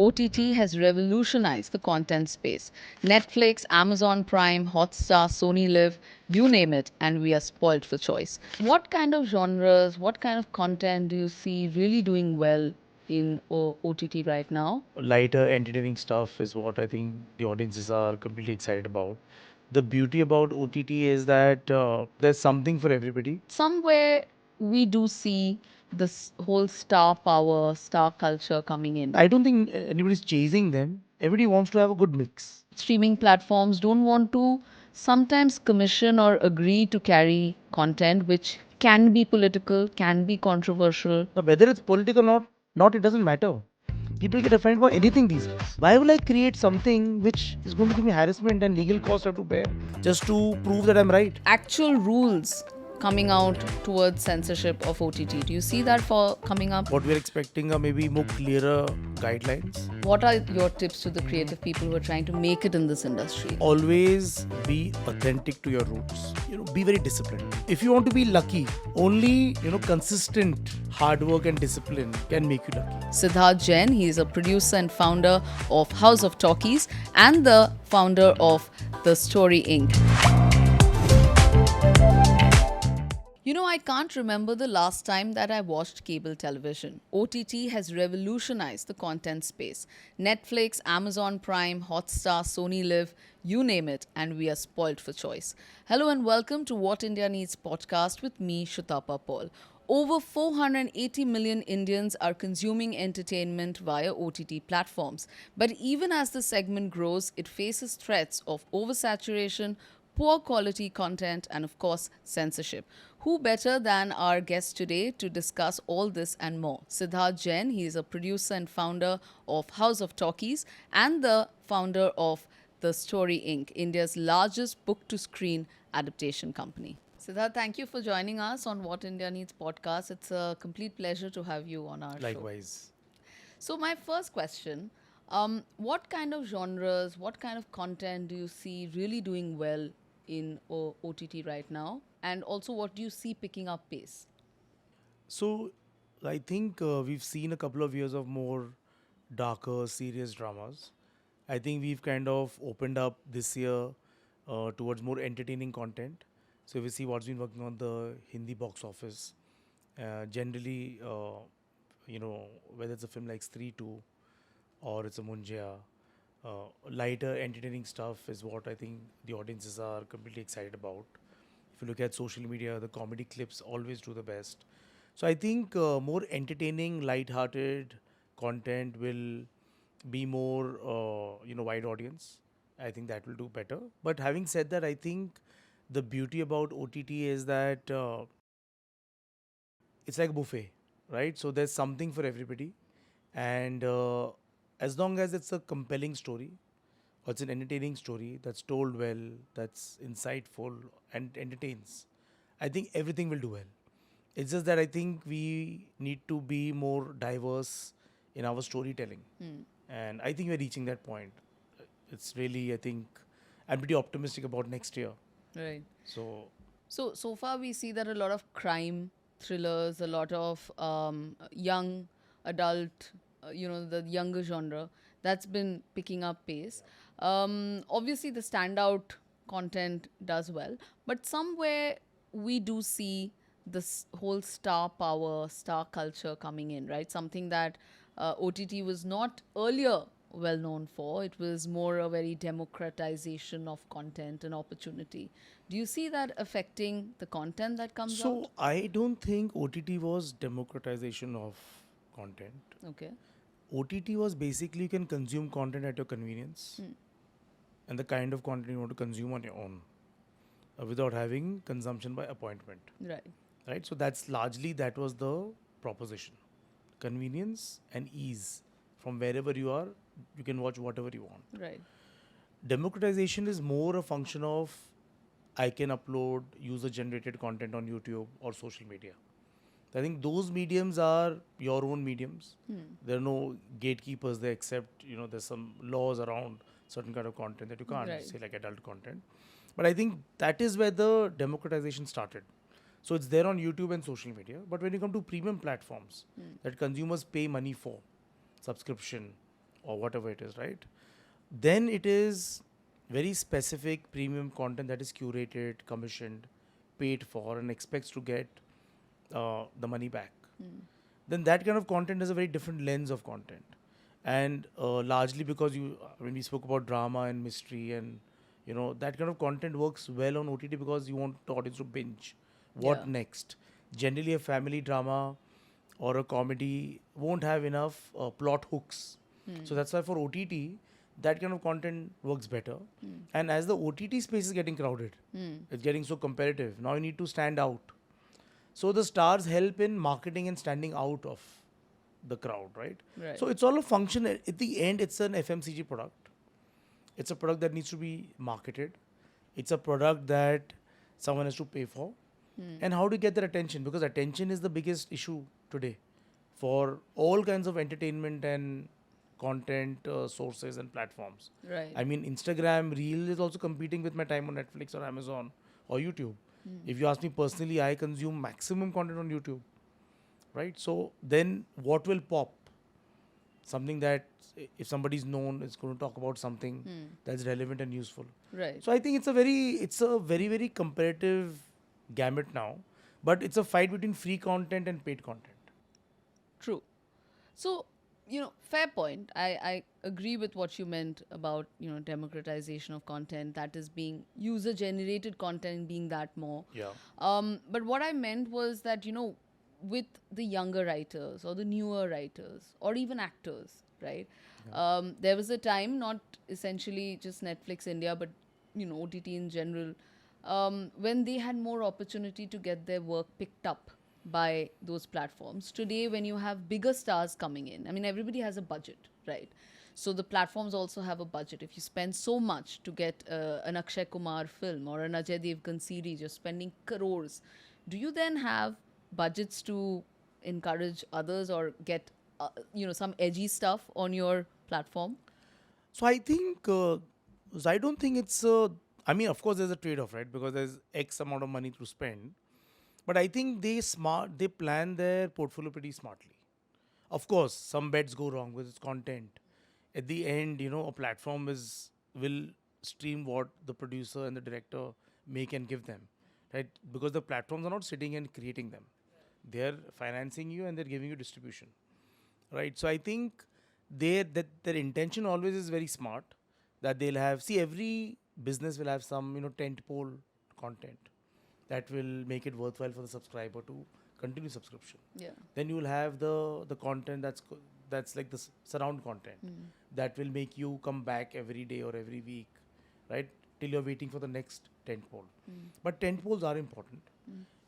OTT has revolutionized the content space. Netflix, Amazon Prime, Hotstar, Sony Live, you name it, and we are spoiled for choice. What kind of genres, what kind of content do you see really doing well in OTT right now? Lighter, entertaining stuff is what I think the audiences are completely excited about. The beauty about OTT is that there's something for everybody. Somewhere we do see this whole star power, star culture coming in. I don't think anybody's chasing them. Everybody wants to have a good mix. Streaming platforms don't want to sometimes commission or agree to carry content which can be political, can be controversial. Now, whether it's political or not, it doesn't matter. People get offended for anything these days. Why will I create something which is going to give me harassment and legal costs I have to bear just to prove that I'm right? Actual rules coming out towards censorship of OTT. Do you see that for coming up? What we're expecting are maybe more clearer guidelines. What are your tips to the creative people who are trying to make it in this industry? Always be authentic to your roots. Be very disciplined. If you want to be lucky, only consistent hard work and discipline can make you lucky. Sidharth Jain, he is a producer and founder of House of Talkies and the founder of The Story Inc. I can't remember the last time that I watched cable television. OTT has revolutionized the content space. Netflix, Amazon Prime, Hotstar, Sony Live, you name it, and we are spoiled for choice. Hello and welcome to What India Needs podcast with me, Shutapa Paul. Over 480 million Indians are consuming entertainment via OTT platforms. But even as the segment grows, it faces threats of oversaturation, poor quality content, and of course, censorship. Who better than our guest today to discuss all this and more? Sidharth Jain, he is a producer and founder of House of Talkies and the founder of The Story Inc., India's largest book-to-screen adaptation company. Siddharth, thank you for joining us on What India Needs podcast. It's a complete pleasure to have you on our show. Likewise. So my first question, what kind of genres, what kind of content do you see really doing well in OTT right now? And also, what do you see picking up pace? So, I think we've seen a couple of years of more darker, serious dramas. I think we've kind of opened up this year towards more entertaining content. So, if we see what's been working on the Hindi box office, generally, whether it's a film like Stree 2 or it's a Munjaya, lighter, entertaining stuff is what I think the audiences are completely excited about. If you look at social media, the comedy clips always do the best. So I think more entertaining, light-hearted content will be more, wide audience. I think that will do better. But having said that, I think the beauty about OTT is that it's like a buffet, right? So there's something for everybody, and as long as it's a compelling story, or it's an entertaining story that's told well, that's insightful and entertains, I think everything will do well. It's just that I think we need to be more diverse in our storytelling. And I think we're reaching that point. It's really, I think, I'm pretty optimistic about next year. Right. So, So far we see that a lot of crime thrillers, a lot of young adult, the younger genre, that's been picking up pace. Obviously, the standout content does well, but somewhere we do see this whole star power, star culture coming in, right? Something that OTT was not earlier well known for. It was more a very democratization of content and opportunity. Do you see that affecting the content that comes out? so I don't think OTT was democratization of content. Okay. OTT was basically you can consume content at your convenience and the kind of content you want to consume on your own without having consumption by appointment. Right. Right? So that was the proposition. Convenience and ease. From wherever you are, you can watch whatever you want. Right. Democratization is more a function of I can upload user generated content on YouTube or social media. I think those mediums are your own mediums. There are no gatekeepers there except, there's some laws around certain kind of content that you can't Right. say like adult content. But I think that is where the democratization started. So it's there on YouTube and social media. But when you come to premium platforms that consumers pay money for, subscription, or whatever it is, right? Then it is very specific premium content that is curated, commissioned, paid for, and expects to get the money back. Then that kind of content is a very different lens of content. And largely because when we spoke about drama and mystery and that kind of content works well on OTT because you want the audience to binge. What Yeah. next? Generally, a family drama or a comedy won't have enough plot hooks. So that's why for OTT, that kind of content works better. And as the OTT space is getting crowded, it's getting so competitive. Now you need to stand out. So the stars help in marketing and standing out of the crowd, right? Right. So it's all a function. At the end, it's an FMCG product. It's a product that needs to be marketed. It's a product that someone has to pay for. And how to get their attention? Because attention is the biggest issue today for all kinds of entertainment and content sources and platforms. Right. I mean, Instagram Reel is also competing with my time on Netflix or Amazon or YouTube. If you ask me personally, I consume maximum content on YouTube, right? So then what will pop? Something that if somebody's known is going to talk about something that's relevant and useful. Right. So I think it's a very comparative gamut now, but it's a fight between free content and paid content. True. So, fair point. I agree with what you meant about, democratization of content, that is being user generated content being that more. Yeah. But what I meant was that, with the younger writers or the newer writers or even actors, right? There was a time, not essentially just Netflix India, but, OTT in general, when they had more opportunity to get their work picked up by those platforms. Today, when you have bigger stars coming in, I mean, everybody has a budget, right? So the platforms also have a budget. If you spend so much to get an Akshay Kumar film or an Ajay Devgan series, you're spending crores. Do you then have budgets to encourage others or get, some edgy stuff on your platform? So I think I don't think it's. I mean, of course, there's a trade-off, right? Because there's X amount of money to spend, but I think they plan their portfolio pretty smartly. Of course, some bets go wrong with its content. At the end, a platform will stream what the producer and the director make and give them, right? Because the platforms are not sitting and creating them; they're financing you and they're giving you distribution, right? So I think their intention always is very smart. That they'll have, see, every business will have some tentpole content that will make it worthwhile for the subscriber to continue subscription. Yeah. Then you will have the content that's like the surround content that will make you come back every day or every week, right? Till you're waiting for the next tentpole. But tentpoles are important,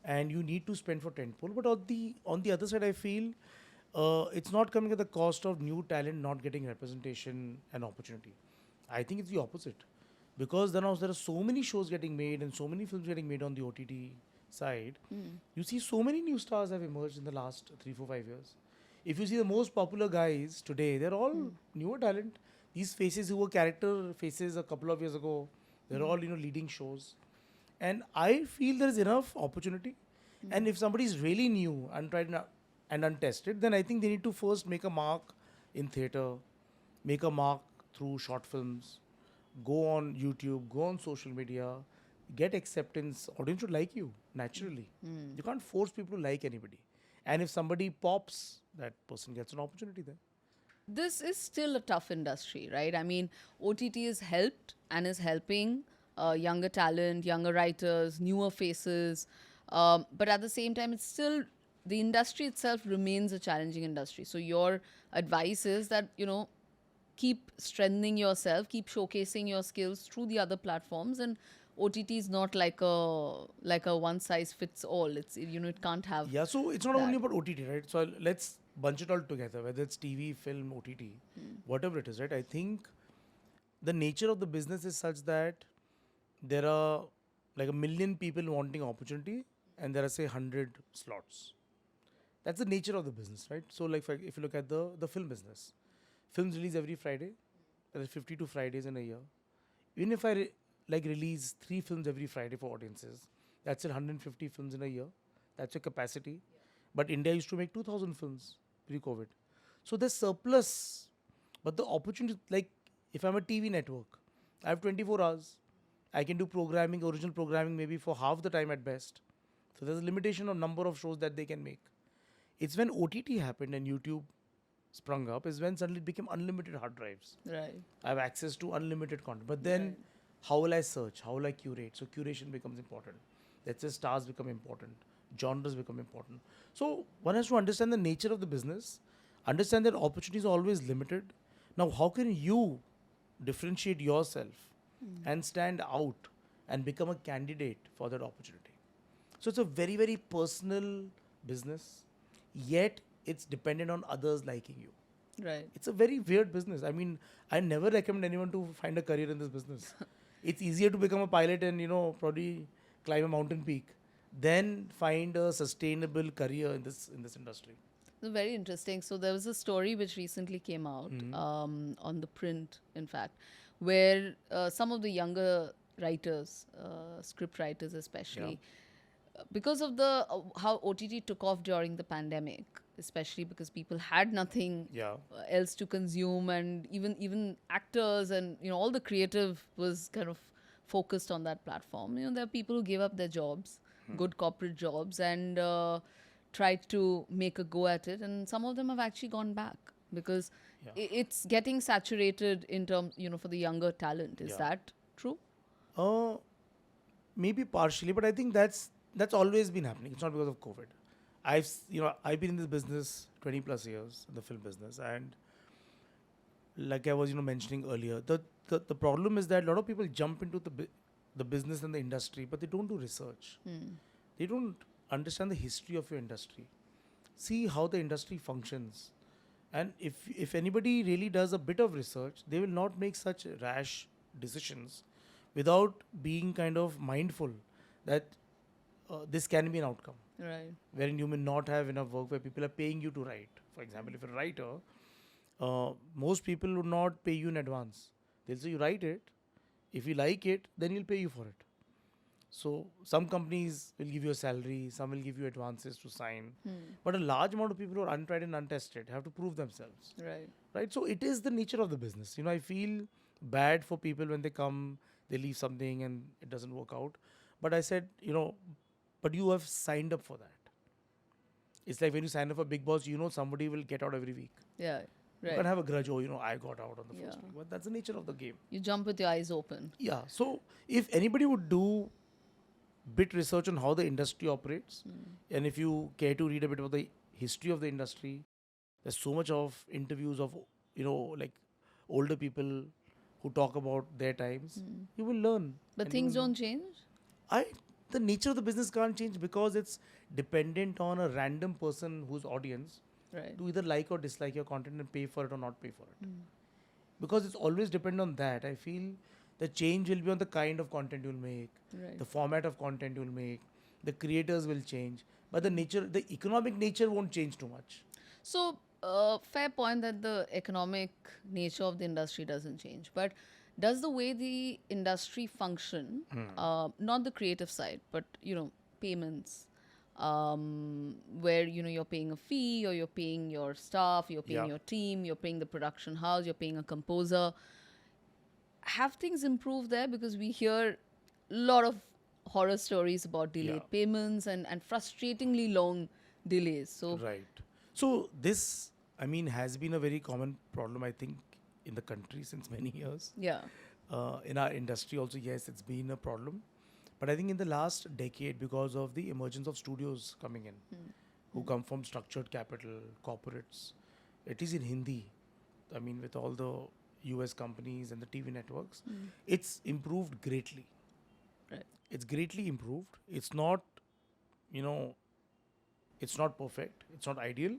and you need to spend for tentpole. But on the other side, I feel it's not coming at the cost of new talent not getting representation and opportunity. I think it's the opposite, because then also there are so many shows getting made and so many films getting made on the OTT side. You see so many new stars have emerged in the last 3, 4, 5 years. If you see the most popular guys today, they're all newer talent. These faces who were character faces a couple of years ago, they're all leading shows. And I feel there is enough opportunity. And if somebody is really new, untried and untested, then I think they need to first make a mark in theatre, make a mark through short films, go on YouTube, go on social media, get acceptance. Audience should like you naturally. You can't force people to like anybody. And if somebody pops, that person gets an opportunity then. This is still a tough industry, right? I mean, OTT has helped and is helping younger talent, younger writers, newer faces. But at the same time, it's still, the industry itself remains a challenging industry. So your advice is that, keep strengthening yourself, keep showcasing your skills through the other platforms, and OTT is not like a one size fits all. It's, it can't have. Yeah, so it's not that. only about OTT, right? So let's bunch it all together, whether it's TV, film, OTT, whatever it is, right? I think the nature of the business is such that there are like 1 million people wanting opportunity, and there are, say, 100 slots. That's the nature of the business, right? So, like, if you look at the film business, films release every Friday. There are 52 Fridays in a year. Even if I release 3 films every Friday for audiences, that's 150 films in a year. That's your capacity. But India used to make 2,000 films pre-COVID. So there's surplus But the opportunity, like if I'm a TV network, I have 24 hours. I can do programming, original programming, maybe for half the time at best. So there's a limitation of number of shows that they can make. It's when OTT happened and YouTube sprung up, is when suddenly it became unlimited hard drives. Right. I have access to unlimited content. But then, Right. how will I search? How will I curate? So curation becomes important. Let's say stars become important. Genres become important. So one has to understand the nature of the business, understand that opportunities are always limited. Now, how can you differentiate yourself and stand out and become a candidate for that opportunity? So it's a very, very personal business, yet it's dependent on others liking you. Right. It's a very weird business. I mean, I never recommend anyone to find a career in this business. It's easier to become a pilot and, probably climb a mountain peak than find a sustainable career in this industry. So very interesting. So there was a story which recently came out on the print, in fact, where some of the younger writers, script writers especially, because of the how OTT took off during the pandemic, especially because people had nothing Yeah. else to consume, and even actors and all the creative was kind of focused on that platform. There are people who gave up their jobs, good corporate jobs, and tried to make a go at it, and some of them have actually gone back because Yeah. it's getting saturated in terms, for the younger talent. Is Yeah. that true? Uh, Maybe partially, but I think that's always been happening. It's not because of COVID. I've been in this business 20 plus years in the film business, and like I was mentioning earlier, the problem is that a lot of people jump into the business and the industry, but they don't do research. They don't understand the history of your industry, see how the industry functions, and if anybody really does a bit of research, they will not make such rash decisions without being kind of mindful that this can be an outcome Right. wherein you may not have enough work where people are paying you to write. For example, if you're a writer, most people would not pay you in advance. They'll say you write it. If you like it, then you'll pay you for it. So some companies will give you a salary, some will give you advances to sign. But a large amount of people who are untried and untested have to prove themselves. Right. Right? So it is the nature of the business. I feel bad for people when they come, they leave something and it doesn't work out. But I said, but you have signed up for that. It's like when you sign up for Big Boss, somebody will get out every week. Yeah. You Right. can have a grudge, I got out on the first Yeah. week. But that's the nature of the game. You jump with your eyes open. Yeah. So if anybody would do bit research on how the industry operates, and if you care to read a bit about the history of the industry, there's so much of interviews of like older people who talk about their times. You will learn. But and you things will know. don't change? The nature of the business can't change because it's dependent on a random person whose audience Right. to either like or dislike your content and pay for it or not pay for it. Because it's always dependent on that. I feel the change will be on the kind of content you'll make, Right. the format of content you'll make, the creators will change, but the economic nature won't change too much. So, fair point that the economic nature of the industry doesn't change. But does the way the industry function, not the creative side, but payments, where you're paying a fee, or you're paying your staff, you're paying Yeah. your team, you're paying the production house, you're paying a composer, have things improved there? Because we hear a lot of horror stories about delayed Yeah. payments and frustratingly long delays. So, Right. So this, has been a very common problem, I think, in the country since many years. yeah. In our industry also, yes, it's been a problem. But I think in the last decade, because of the emergence of studios coming in, who come from structured capital, corporates, at least in Hindi, with all the US companies and the TV networks, it's improved greatly. Right. It's greatly improved. It's not, it's not perfect. It's not ideal,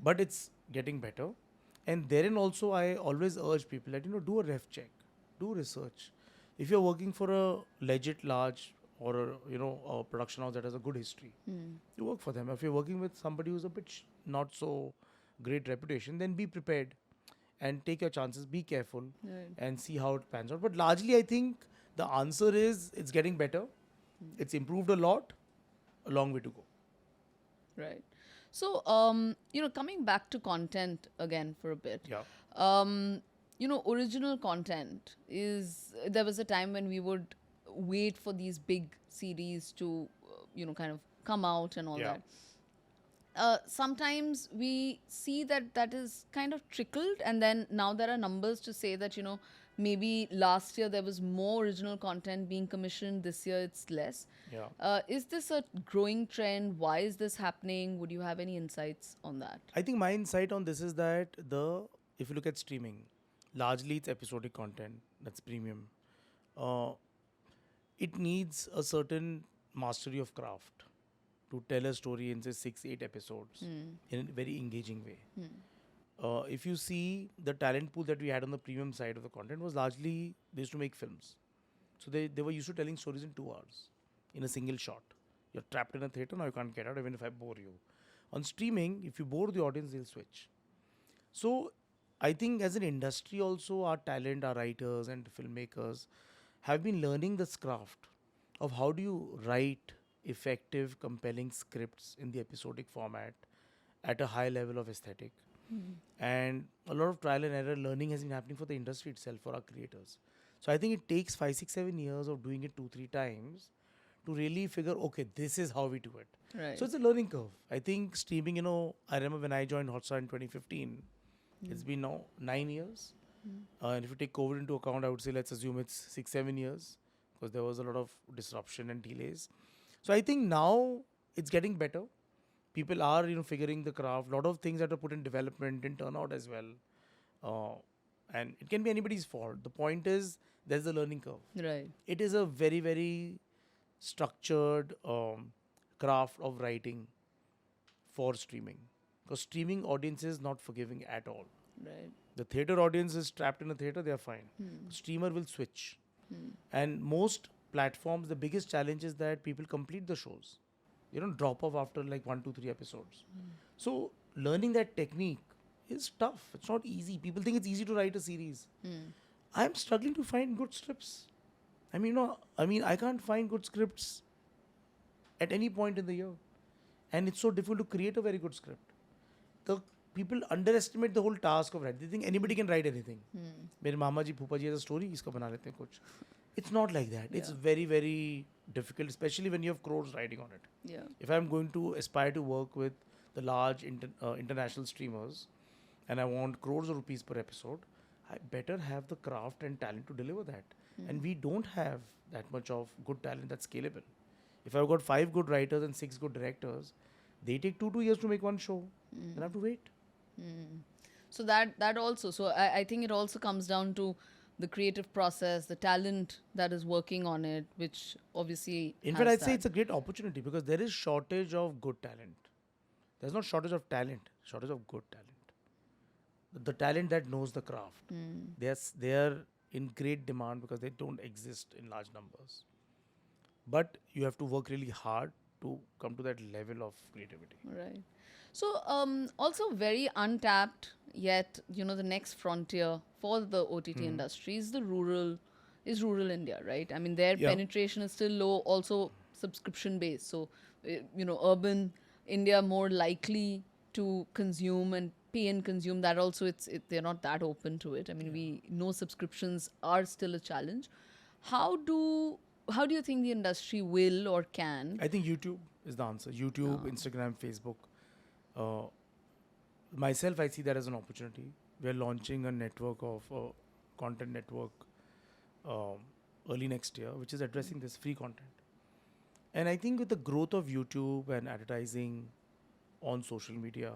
but it's getting better. And therein also, I always urge people that, do a ref check, do research. If you're working for a legit large or a production house that has a good history, you work for them. If you're working with somebody who's a bit not so great reputation, then be prepared and take your chances, be careful, Right. and see how it pans out. But largely, I think the answer is it's getting better. It's improved a lot, a long way to go. Right. So, coming back to content again for a bit, Yeah. original content is, there was a time when we would wait for these big series to, kind of come out and all Yeah. that. Sometimes we see that that is kind of trickled, and then now there are numbers to say that, maybe last year there was more original content being commissioned, this year it's less. Yeah. Is this a growing trend? Why is this happening? Would you have any insights on that? I think my insight on this is that if you look at streaming, largely it's episodic content that's premium. Uh, it needs a certain mastery of craft to tell a story in say 6-8 episodes in a very engaging way. If you see the talent pool that we had on the premium side of the content was largely they used to make films. So they were used to telling stories in 2 hours in a single shot. You're trapped in a theater, now you can't get out even if I bore you. On streaming, if you bore the audience, they'll switch. So I think as an industry also our talent, our writers and filmmakers have been learning this craft of how do you write effective, compelling scripts in the episodic format at a high level of aesthetic. And a lot of trial and error learning has been happening for the industry itself, for our creators. So I think it takes 5, 6, 7 years of doing it 2, 3 times to really figure, okay, this is how we do it. Right. So it's a learning curve. I think streaming, I remember when I joined Hotstar in 2015, it's been now 9 years. And if you take COVID into account, I would say let's assume it's 6, 7 years because there was a lot of disruption and delays. So I think now it's getting better. People are figuring the craft. A lot of things that are put in development didn't turn out as well, and it can be anybody's fault. The point is there's a learning curve. Right. It is a very very structured craft of writing for streaming because streaming audience is not forgiving at all. Right. The theater audience is trapped in a theater, they are fine. Streamer will switch. And most platforms, the biggest challenge is that people complete the shows. They don't drop off after like 1, 2, 3 episodes. So learning that technique is tough. It's not easy. People think it's easy to write a series. I'm struggling to find good scripts. I can't find good scripts at any point in the year. And it's so difficult to create a very good script. The people underestimate the whole task of writing. They think anybody can write anything. मेरे मामा जी फूफा जी has a story, इसका बना लेते हैं कुछ. It's not like that. It's very very difficult, especially when you have crores riding on it. Yeah. If I'm going to aspire to work with the large international streamers and I want crores of rupees per episode, I better have the craft and talent to deliver that. And we don't have that much of good talent that's scalable. If I've got 5 good writers and 6 good directors, they take 2 years to make one show. Then I have to wait. So that also, so I think it also comes down to the creative process, the talent that is working on it, which obviously In has fact, I'd say that. it's a great opportunity because there is shortage of good talent. There's not shortage of talent, shortage of good talent. The talent that knows the craft. They are in great demand because they don't exist in large numbers. But you have to work really hard to come to that level of creativity. Right. So, also very untapped, yet the next frontier for the OTT industry is rural India, right? I mean, their Yeah. penetration is still low, also subscription based. So, urban India more likely to consume and pay and consume. That also, they're not that open to it. I mean, we know subscriptions are still a challenge. How do you think the industry will or can? I think YouTube is the answer. YouTube, Instagram, Facebook. Myself, I see that as an opportunity. We are launching a network of content network early next year, which is addressing this free content. And I think with the growth of YouTube and advertising on social media,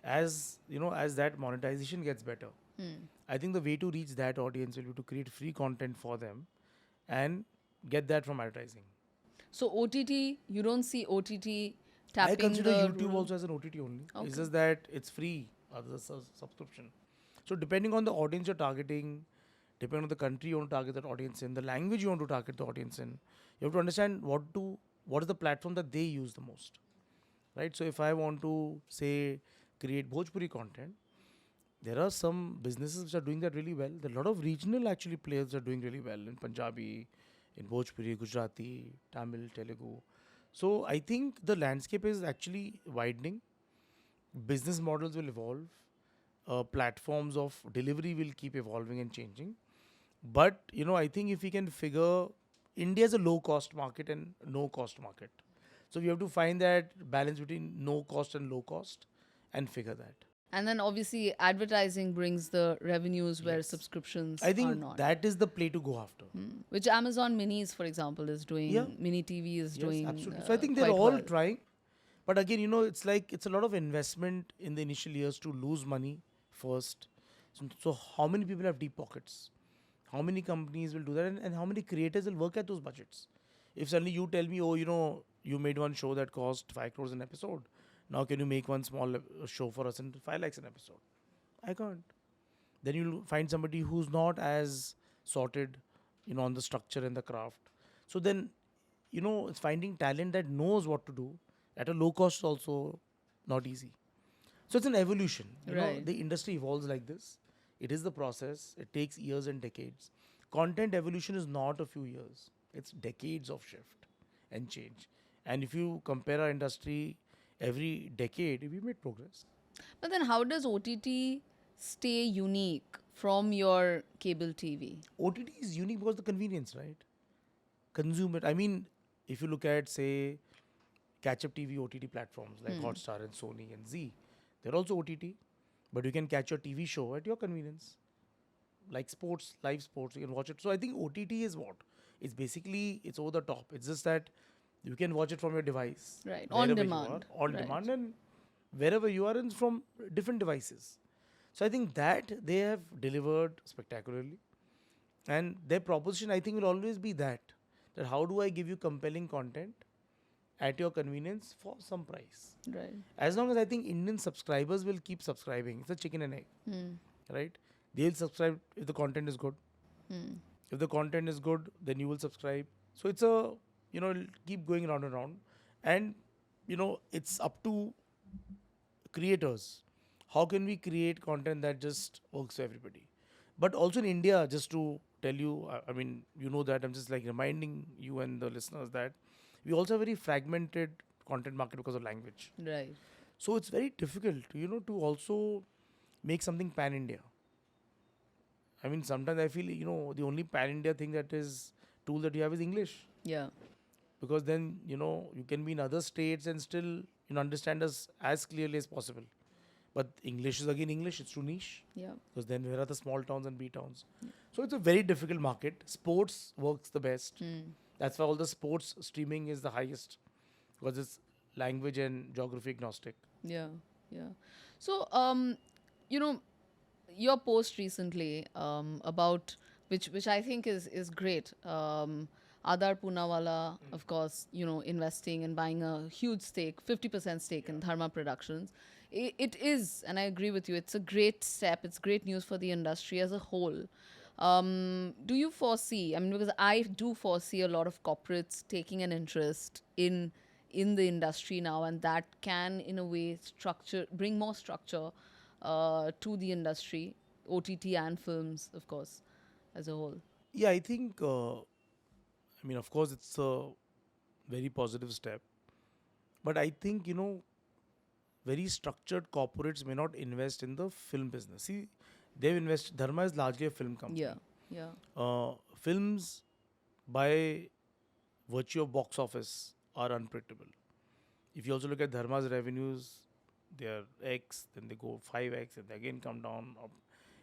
as that monetization gets better, I think the way to reach that audience will be to create free content for them and get that from advertising. So OTT, you don't see OTT I tapping consider the YouTube rural- also as an OTT only. Okay. It's just that it's free as a subscription. So depending on the audience you're targeting, depending on the country you want to target that audience in, the language you want to target the audience in, you have to understand what is the platform that they use the most, right? So if I want to say create Bhojpuri content, there are some businesses which are doing that really well. There are a lot of regional actually players that are doing really well in Punjabi, in Bhojpuri, Gujarati, Tamil, Telugu. So I think the landscape is actually widening. business models will evolve, platforms of delivery will keep evolving and changing. But I think if we can figure, India is a low cost market and no cost market. So we have to find that balance between no cost and low cost and figure that. And then obviously advertising brings the revenues where Yes. subscriptions I are think not. that is the play to go after. Which Amazon Minis, for example, is Yeah. doing. Mini TV is Yes, doing absolutely. So I think they're quite all well. trying. But again, it's like it's a lot of investment in the initial years to lose money first. So how many people have deep pockets? How many companies will do that? And how many creators will work at those budgets? If suddenly you tell me, oh, you made one show that cost 5 crores an episode. Now can you make one small show for us and 5 lakhs an episode? I can't. Then you'll find somebody who's not as sorted, on the structure and the craft. So then, it's finding talent that knows what to do at a low cost is also not easy. So it's an evolution. Right. The industry evolves like this. It is the process. It takes years and decades. Content evolution is not a few years. It's decades of shift and change. And if you compare our industry every decade, we made progress. But then how does OTT stay unique from your cable TV? OTT is unique because the convenience, right? Consume it. I mean, if you look at, say, catch-up TV OTT platforms like Hotstar and Sony and Z, they're also OTT, but you can catch your TV show at your convenience. Like sports, live sports, you can watch it. So I think OTT is what? It's over the top. It's just that you can watch it from your device, Right. On wherever you are, demand. on Right. demand, and wherever you are, and from different devices. So I think that they have delivered spectacularly. And their proposition, I think, will always be that how do I give you compelling content at your convenience for some price? Right. As long as I think Indian subscribers will keep subscribing, it's a chicken and egg, right? They'll subscribe if the content is good. If the content is good, then you will subscribe. So it's it'll keep going round and round. And, it's up to creators. How can we create content that just works for everybody? But also in India, just to tell you, I mean, that I'm just like reminding you and the listeners that we also have a very fragmented content market because of language. Right. So it's very difficult, to also make something pan India. I mean, sometimes I feel, the only pan India thing that is tool that you have is English. Yeah. Because then, you can be in other states and still, understand us as clearly as possible. But English is again English, it's too niche. Yeah. Because then where are the small towns and B towns? So it's a very difficult market. Sports works the best. That's why all the sports streaming is the highest. Because it's language and geography agnostic. Yeah. Yeah. So, your post recently about which I think is great. Adar Poonawala, of course, investing and buying a huge stake, 50% stake in Dharma Productions. It is, and I agree with you, it's a great step. It's great news for the industry as a whole. Do you foresee, I mean, because I do foresee a lot of corporates taking an interest in the industry now, and that can, in a way, bring more structure to the industry, OTT and films, of course, as a whole. Yeah, I think, of course, it's a very positive step. But I think, very structured corporates may not invest in the film business. See, Dharma is largely a film company. Yeah, yeah, Films, by virtue of box office, are unpredictable. If you also look at Dharma's revenues, they are X, then they go 5X, and they again come down.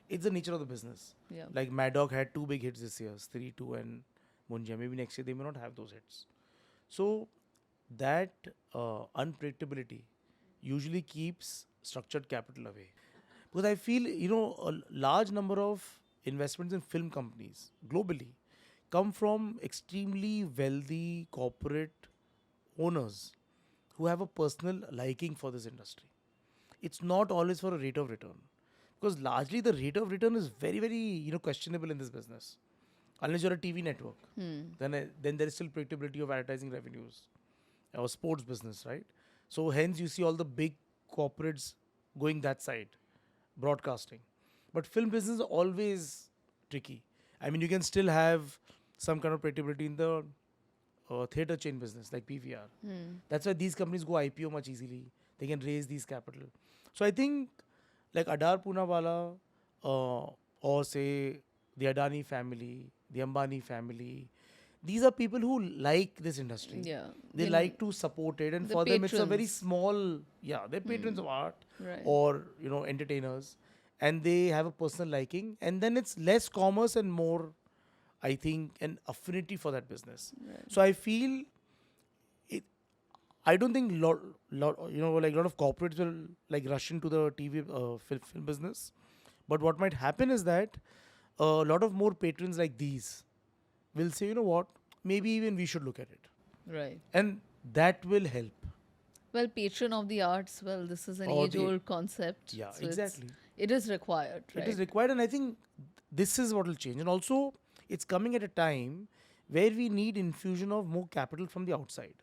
It's the nature of the business. yeah. Like Mad Dog had two big hits this year, 3, 2, and Munja. Maybe next year they may not have those hits. So that unpredictability usually keeps structured capital away. Because I feel, a large number of investments in film companies globally come from extremely wealthy corporate owners who have a personal liking for this industry. It's not always for a rate of return. Because largely the rate of return is very, very, questionable in this business. Unless you're a TV network, then there is still predictability of advertising revenues or sports business, right? So hence you see all the big corporates going that side, broadcasting. But film business is always tricky. I mean, you can still have some kind of predictability in the theatre chain business like PVR. That's why these companies go IPO much easily. They can raise these capital. So I think like Adar Poonawalla, or say the Adani family, the Ambani family, these are people who like this industry. Yeah, They like to support it, and the for them it's a very patrons. small, yeah, they're patrons of art Right. or entertainers, and they have a personal liking, and then it's less commerce and more, I think, an affinity for that business. Right. So I feel it. I don't think like a lot of corporates will like rush into the TV film business, but what might happen is that a lot of more patrons like these will say, you know what, maybe even we should look at it, Right. and that will help. Well, patron of the arts, well, this is an Or the age-old concept. Yeah, So exactly. it is required, It is right? required, and I think this is what will change. And also, it's coming at a time where we need infusion of more capital from the outside.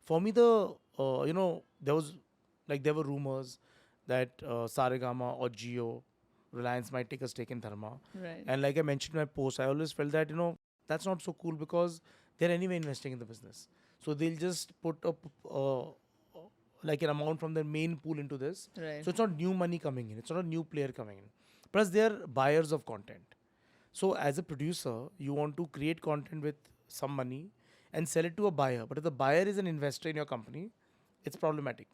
For me, there were rumors that Saregama or Geo, Reliance might take a stake in Dharma. Right. And like I mentioned in my post, I always felt that that's not so cool because they're anyway investing in the business. So they'll just put up like an amount from their main pool into this. Right. So it's not new money coming in. It's not a new player coming in. Plus, they're buyers of content. So as a producer, you want to create content with some money and sell it to a buyer. But if the buyer is an investor in your company, it's problematic.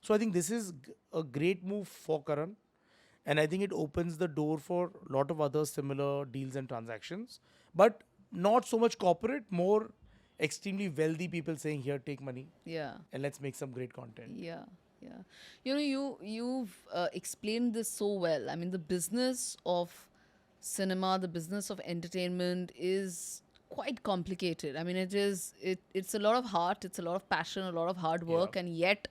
So I think this is a great move for Karan, and I think it opens the door for a lot of other similar deals and transactions, but not so much corporate, more extremely wealthy people saying, "Here, take money, Yeah. and let's make some great content." Yeah. Yeah. You've explained this so well. I mean, the business of cinema, the business of entertainment is quite complicated. I mean, it's a lot of heart, it's a lot of passion, a lot of hard Yeah. work, and yet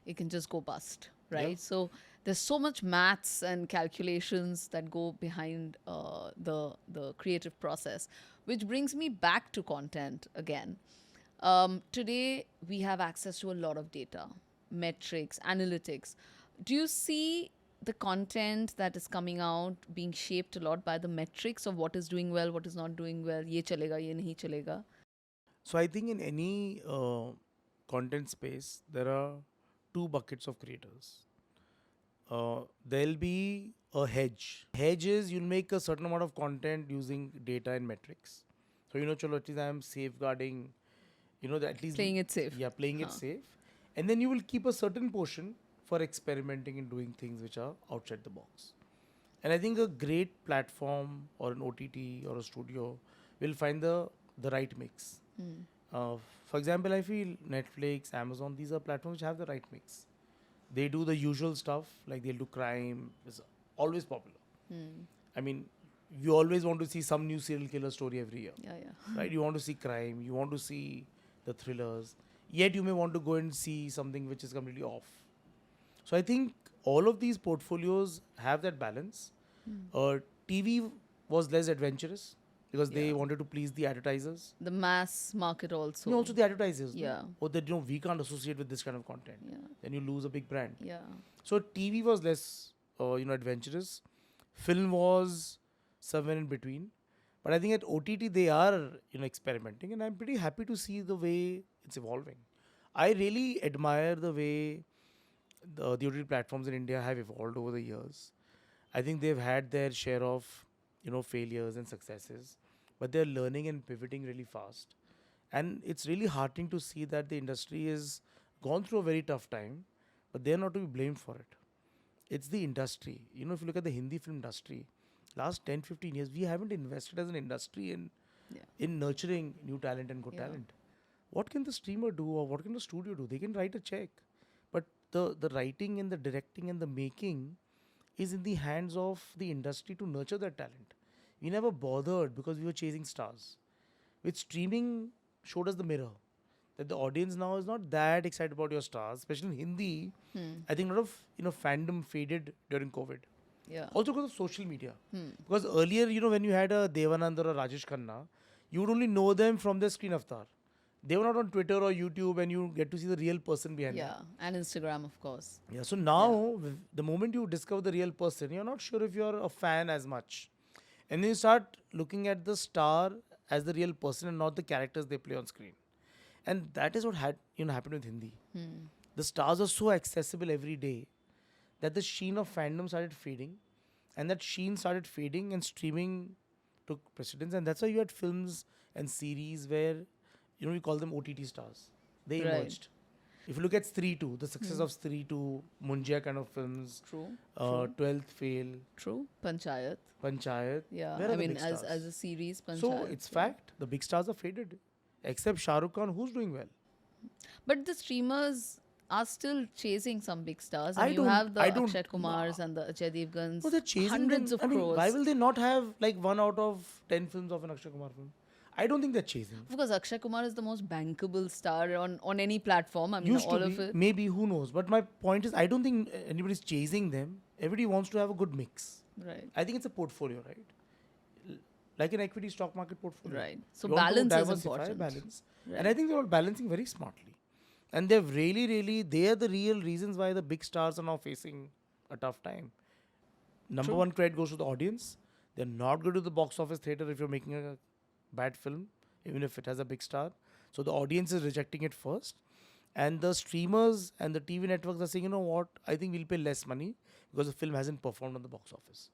it can just go bust, Yeah. right? So there's so much maths and calculations that go behind the creative process, which brings me back to content again. Today we have access to a lot of data, metrics, analytics. Do you see the content that is coming out being shaped a lot by the metrics of what is doing well, what is not doing well? Ye chalega, ye nahi chalega. So I think in any content space, there are two buckets of creators. There'll be a hedge. Hedge is you'll make a certain amount of content using data and metrics. So chalo, at least I am safeguarding, that at least Playing it safe. yeah, playing it Huh. safe, and then you will keep a certain portion for experimenting and doing things which are outside the box. And I think a great platform or an OTT or a studio will find the right mix. Uh, for example, I feel Netflix, Amazon, these are platforms which have the right mix. They do the usual stuff, like they'll do crime, is always popular. I mean, you always want to see some new serial killer story every year, Yeah, yeah. right? You want to see crime, you want to see the thrillers, yet you may want to go and see something which is completely off. So I think all of these portfolios have that balance. TV was less adventurous because they Yeah. wanted to please the advertisers. The mass market also. Also the advertisers. No? Yeah. Or that we can't associate with this kind of content. Yeah. Then you lose a big brand. Yeah. So TV was less, adventurous. Film was somewhere in between. But I think at OTT they are, experimenting, and I'm pretty happy to see the way it's evolving. I really admire the way the OTT platforms in India have evolved over the years. I think they've had their share of, failures and successes, but they're learning and pivoting really fast. And it's really heartening to see that the industry has gone through a very tough time, but they're not to be blamed for it. It's the industry. If you look at the Hindi film industry, last 10, 15 years, we haven't invested as an industry Yeah. in nurturing new talent and good Yeah. talent. What can the streamer do or what can the studio do? They can write a check. But the writing and the directing and the making is in the hands of the industry to nurture that talent. We never bothered because we were chasing stars. With streaming, showed us the mirror that the audience now is not that excited about your stars, especially in Hindi. I think a lot of fandom faded during COVID. Yeah. Also because of social media. Because earlier, when you had a Devanand or a Rajesh Khanna, you would only know them from their screen avatar. They were not on Twitter or YouTube, and you get to see the real person behind them. Yeah. And Instagram, of course. Yeah. So now, the moment you discover the real person, you're not sure if you're a fan as much, and then you start looking at the star as the real person and not the characters they play on screen. And that is what had happened with Hindi. The stars are so accessible every day that the sheen of fandom started fading, and that sheen started fading, and streaming took precedence, and that's why you had films and series where, we call them OTT stars. They Right. emerged. If you look at Stree 2, the success Hmm. of Stree 2, Munjia kind of films, True. True. 12th Fail, True. Panchayat. Panchayat, Yeah. where I are the mean, big as stars? a series, So Panchayat. it's Yeah. fact, the big stars are faded. Except Shah Rukh Khan, who's doing well? But the streamers are still chasing some big stars, and I you don't, have the I don't, Akshay Kumars and the Ajay no, Devgans, they're chasing hundreds them. of I mean, why crores. will they not have like 1 out of 10 films of an Akshay Kumar film? I don't think they're chasing. Of course, Akshay Kumar is the most bankable star on any platform. I mean, Used to all of be, it. maybe, who knows? But my point is, I don't think anybody's chasing them. Everybody wants to have a good mix. Right. I think it's a portfolio, right? Like an equity stock market portfolio. Right. So You want to balance is diversify, important. balance. Right. And I think they're all balancing very smartly. And they've really, they are the real reasons why the big stars are now facing a tough time. Number True. one credit goes to the audience. They're not going to the box office theater if you're making a bad film, even if it has a big star. So the audience is rejecting it first. And the streamers and the TV networks are saying, you know what, I think we'll pay less money because the film hasn't performed on the box office.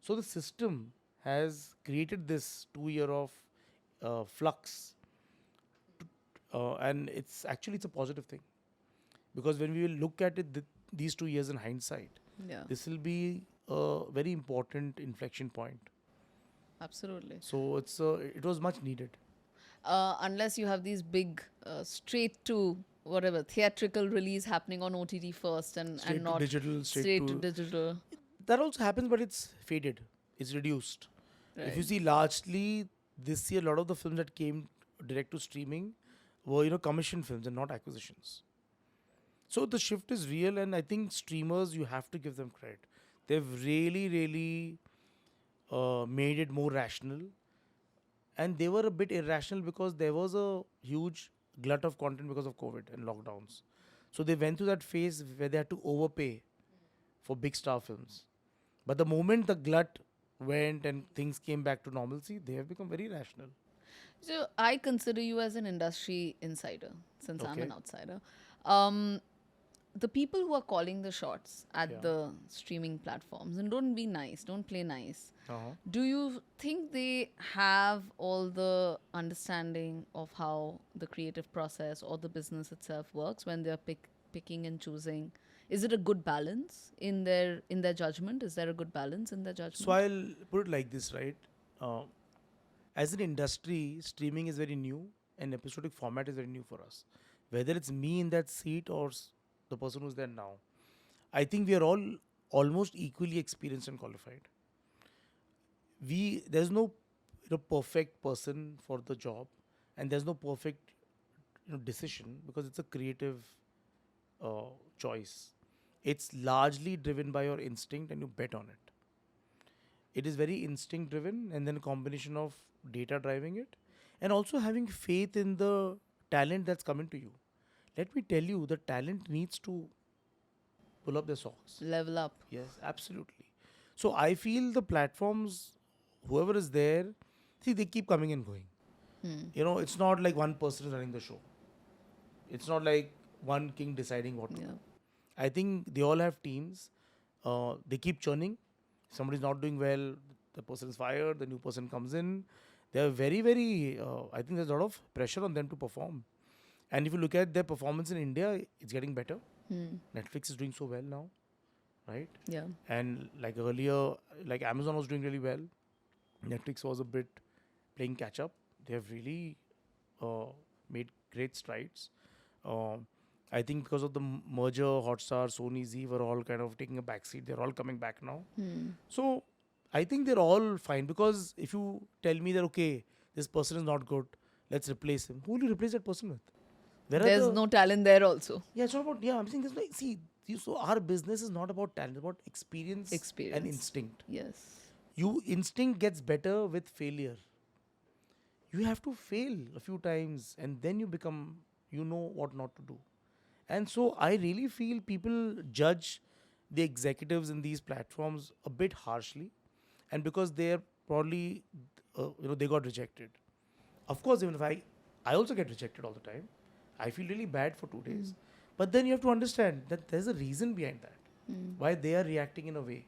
So the system has created this 2 year of flux. And it's a positive thing. Because when we will look at it these 2 years in hindsight, Yeah. this will be a very important inflection point. Absolutely. So it was much needed. Unless you have these big straight to whatever theatrical release happening on OTT first and Straight to not digital, straight to digital. that also happens, but it's faded. It's reduced. If you Right. see, largely this year, a lot of the films that came direct to streaming were commission films and not acquisitions. So the shift is real, and I think streamers, you have to give them credit. They've really made it more rational, and they were a bit irrational because there was a huge glut of content because of COVID and lockdowns. So they went through that phase where they had to overpay for big star films. But the moment the glut went and things came back to normalcy, they have become very rational. So I consider you as an industry insider since I'm Okay. an outsider. Um, the people who are calling the shots at Yeah. the streaming platforms, and don't be nice, don't play nice. Uh-huh. Do you think they have all the understanding of how the creative process or the business itself works when they're picking and choosing? Is it a good balance in their judgment? Is there a good balance in their judgment? So I'll put it like this, right? Uh, as an industry, streaming is very new, and episodic format is very new for us. Whether it's me in that seat or the person who's there now, I think we are all almost equally experienced and qualified. There's no perfect person for the job, and there's no perfect decision because it's a creative choice. It's largely driven by your instinct, and you bet on it. It is very instinct driven, and then a combination of data driving it, and also having faith in the talent that's coming to you. Let me tell you, the talent needs to pull up their socks. Level up. Yes, absolutely. So I feel the platforms, whoever is there, see, they keep coming and going. It's not like one person is running the show. It's not like one king deciding what to Yeah. do. I think they all have teams. They keep churning. Somebody's not doing well, the person is fired, the new person comes in. They're very, I think there's a lot of pressure on them to perform. And if you look at their performance in India, it's getting better. Netflix is doing so well now, right? Yeah. And like earlier, like Amazon was doing really well. Netflix was a bit playing catch up. They have really made great strides. I think because of the merger, Hotstar, Sony, Z were all kind of taking a backseat. They're all coming back now. So I think they're all fine, because if you tell me that, okay, this person is not good, let's replace him. Who will you replace that person with? Where There's no talent there also. Yeah, it's not about, I'm saying this, like, see, so our business is not about talent, it's about experience and instinct. Yes. Instinct gets better with failure. You have to fail a few times, and then you know what not to do. And so I really feel people judge the executives in these platforms a bit harshly, and because they're probably, they got rejected. Of course, even if I also get rejected all the time. I feel really bad for 2 days. But then you have to understand that there's a reason behind that. why they are reacting in a way.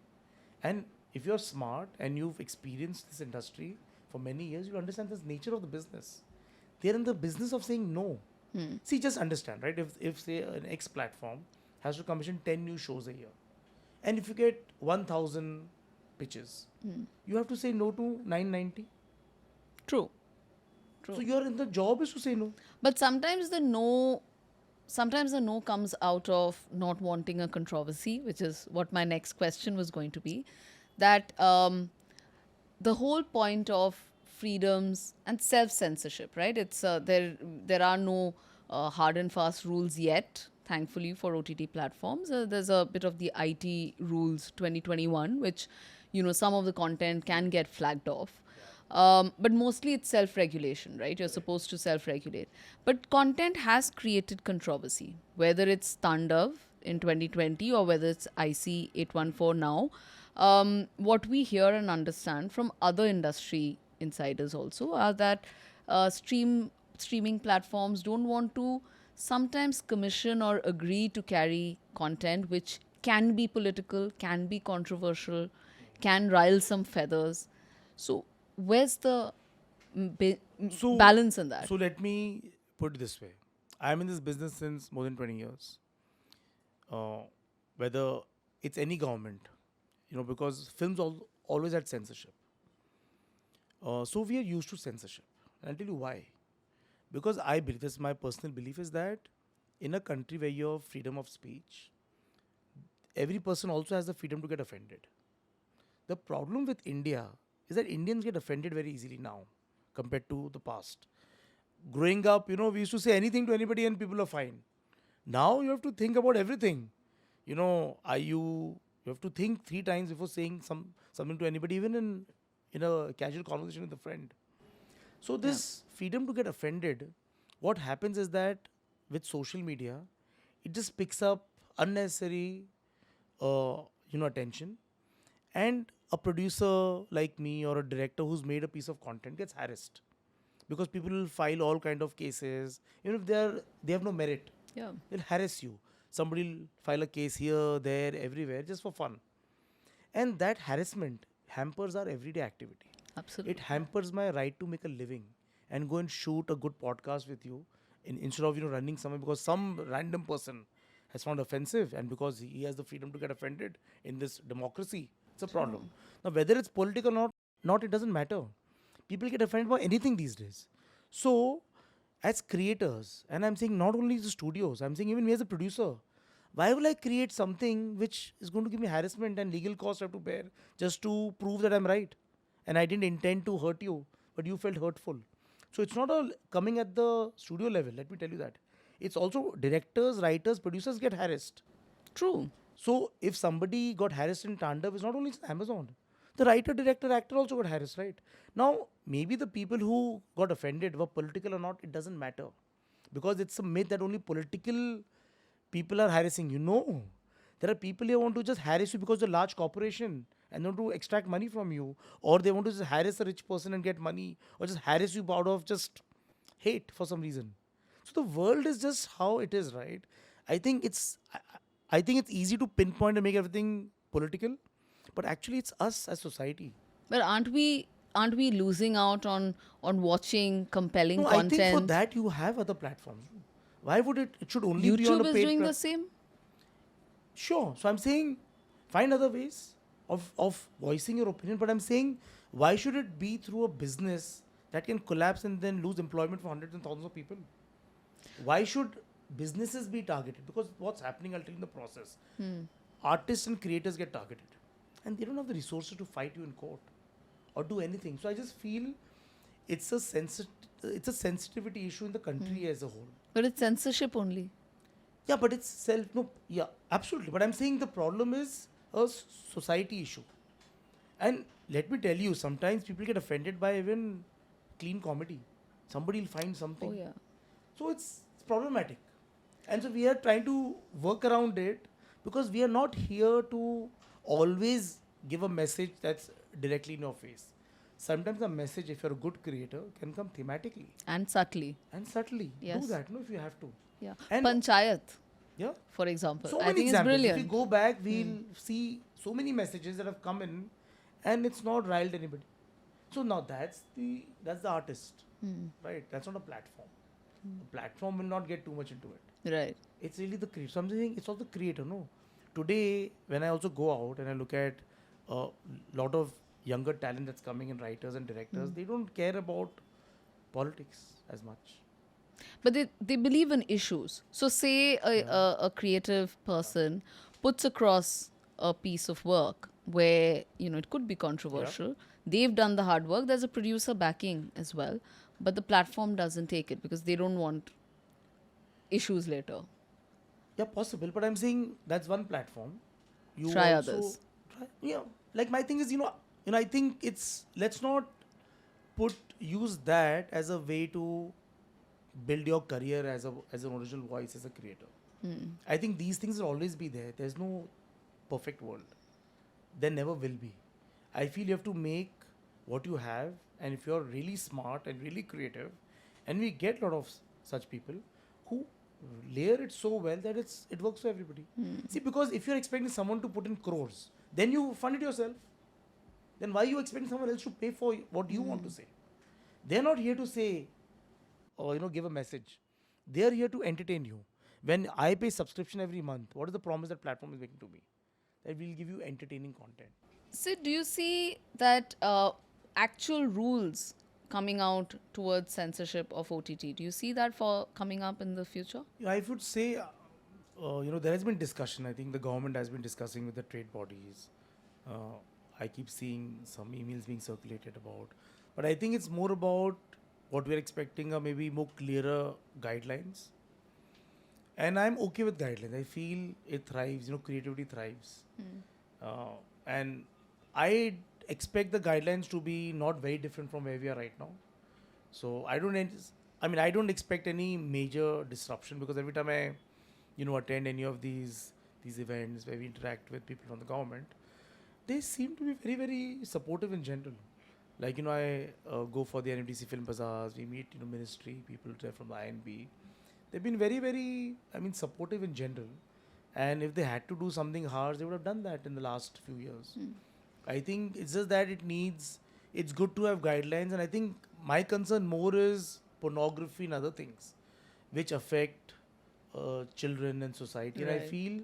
And if you're smart and you've experienced this industry for many years, you understand the nature of the business. They're in the business of saying no. See, just understand, right? If say an X platform has to commission 10 new shows a year, and if you get 1,000 pitches, you have to say no to 990. True. True. So you're in the job is to say no. But sometimes the no comes out of not wanting a controversy, which is what my next question was going to be. That the whole point of freedoms and self-censorship, right? It's there are no hard and fast rules yet, thankfully, for OTT platforms. There's a bit of the IT rules 2021, which some of the content can get flagged off. But mostly it's self-regulation, right? You're supposed to self-regulate. But content has created controversy, whether it's Tandav in 2020 or whether it's IC 814 now. What we hear and understand from other industry insiders also are that streaming platforms don't want to sometimes commission or agree to carry content which can be political, can be controversial, can rile some feathers. So where's the balance in that? So let me put it this way. I'm in this business since more than 20 years. Whether it's any government, because films always had censorship. So we are used to censorship. And I'll tell you why. Because I believe, this is my personal belief, is that in a country where you have freedom of speech, every person also has the freedom to get offended. The problem with India is that Indians get offended very easily now compared to the past. Growing up, we used to say anything to anybody and people are fine. Now you have to think about everything. You have to think 3 times before saying something to anybody, even in a casual conversation with a friend. So this freedom to get offended, what happens is that with social media, it just picks up unnecessary, attention, and a producer like me or a director who's made a piece of content gets harassed because people will file all kind of cases, even if they have no merit. Yeah. They'll harass you. Somebody will file a case here, there, everywhere, just for fun. And that harassment hampers our everyday activity. Absolutely. It hampers my right to make a living and go and shoot a good podcast with you instead of running somewhere because some random person has found offensive, and because he has the freedom to get offended in this democracy, it's a problem. Now, whether it's political or not, it doesn't matter. People get offended by anything these days. So, as creators, and I'm saying not only the studios, I'm saying even me as a producer, why will I create something which is going to give me harassment and legal costs I have to bear just to prove that I'm right? And I didn't intend to hurt you, but you felt hurtful. So it's not all coming at the studio level, let me tell you that. It's also directors, writers, producers get harassed. True. So if somebody got harassed in Tandav, it's not only Amazon. The writer, director, actor also got harassed, right? Now, maybe the people who got offended were political or not, it doesn't matter. Because it's a myth that only political people are harassing you. No. There are people who want to just harass you because they're a large corporation and they want to extract money from you. Or they want to just harass a rich person and get money. Or just harass you out of just hate for some reason. So the world is just how it is, right? I think it's easy to pinpoint and make everything political, but actually it's us as society. But aren't we losing out on watching compelling No, content? I think for that you have other platforms. Why would it should only be on YouTube a is paid doing the same. Sure. So I'm saying find other ways of voicing your opinion, but I'm saying why should it be through a business that can collapse and then lose employment for hundreds and thousands of people? Why should businesses be targeted? Because what's happening, I'll tell you in the process. Artists and creators get targeted and they don't have the resources to fight you in court or do anything. So I just feel it's a sensitivity issue in the country as a whole. But it's censorship only. Yeah, but it's absolutely. But I'm saying the problem is a society issue. And let me tell you, sometimes people get offended by even clean comedy. Somebody will find something. Oh yeah. So it's problematic. And so we are trying to work around it because we are not here to always give a message that's directly in your face. Sometimes a message, if you're a good creator, can come thematically And subtly. and subtly. Yes. Do that, if you have to. Yeah. And Panchayat. Yeah. for example. So I many think it's examples. If we brilliant. go back, we'll see so many messages that have come in, and it's not riled anybody. So now that's the artist, right? That's not a platform. A platform will not get too much into it. Right. It's really the creator. So I'm saying it's all the creator. No, today when I also go out and I look at a lot of younger talent that's coming in, writers and directors, they don't care about politics as much. But they believe in issues. So, say Yeah. a creative person puts across a piece of work where, it could be Yeah. controversial. They've done the hard work. There's a producer backing as well. But the platform doesn't take it because they don't want issues later. Yeah, possible. But I'm saying that's one platform. You Try also others. try. Yeah. Like my thing is, I think it's let's not put use that as a way to build your career as an original voice as a creator. I think these things will always be there. There's no perfect world. There never will be. I feel you have to make what you have, and if you're really smart and really creative, and we get a lot of such people who layer it so well that it works for everybody. See, because if you're expecting someone to put in crores, then you fund it yourself. Then why are you expecting someone else to pay for what you want to say? They're not here to say or give a message. They are here to entertain you. When I pay subscription every month, what is the promise that platform is making to me? That we'll give you entertaining content. Sid, do you see that actual rules coming out towards censorship of OTT? Do you see that for coming up in the future? Yeah, I would say, there has been discussion. I think the government has been discussing with the trade bodies. Uh, I keep seeing some emails being circulated about, but I think it's more about what we're expecting are maybe more clearer guidelines. And I'm okay with guidelines. I feel it thrives. Creativity thrives. Uh, and I expect the guidelines to be not very different from where we are right now. So I don't expect any major disruption because every time I, attend any of these events where we interact with people from the government, they seem to be very, very supportive in general. Like, I go for the NMDC film bazaars, we meet, ministry, people there from the INB. They've been very, very, supportive in general. And if they had to do something harsh, they would have done that in the last few years. I think it's just that it's good to have guidelines. And I think my concern more is pornography and other things which affect children and society. And I Right. feel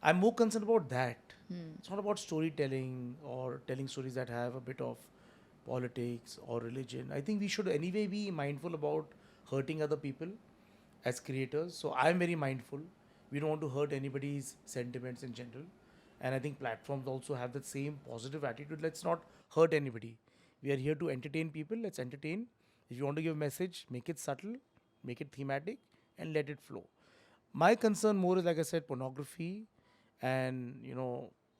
I'm more concerned about that. It's not about storytelling or telling stories that have a bit of politics or religion. I think we should anyway be mindful about hurting other people as creators. So I'm very mindful. We don't want to hurt anybody's sentiments in general. And I think platforms also have that same positive attitude. Let's not hurt anybody. We are here to entertain people. Let's entertain. If you want to give a message, make it subtle, make it thematic, and let it flow. My concern more is, like I said, pornography and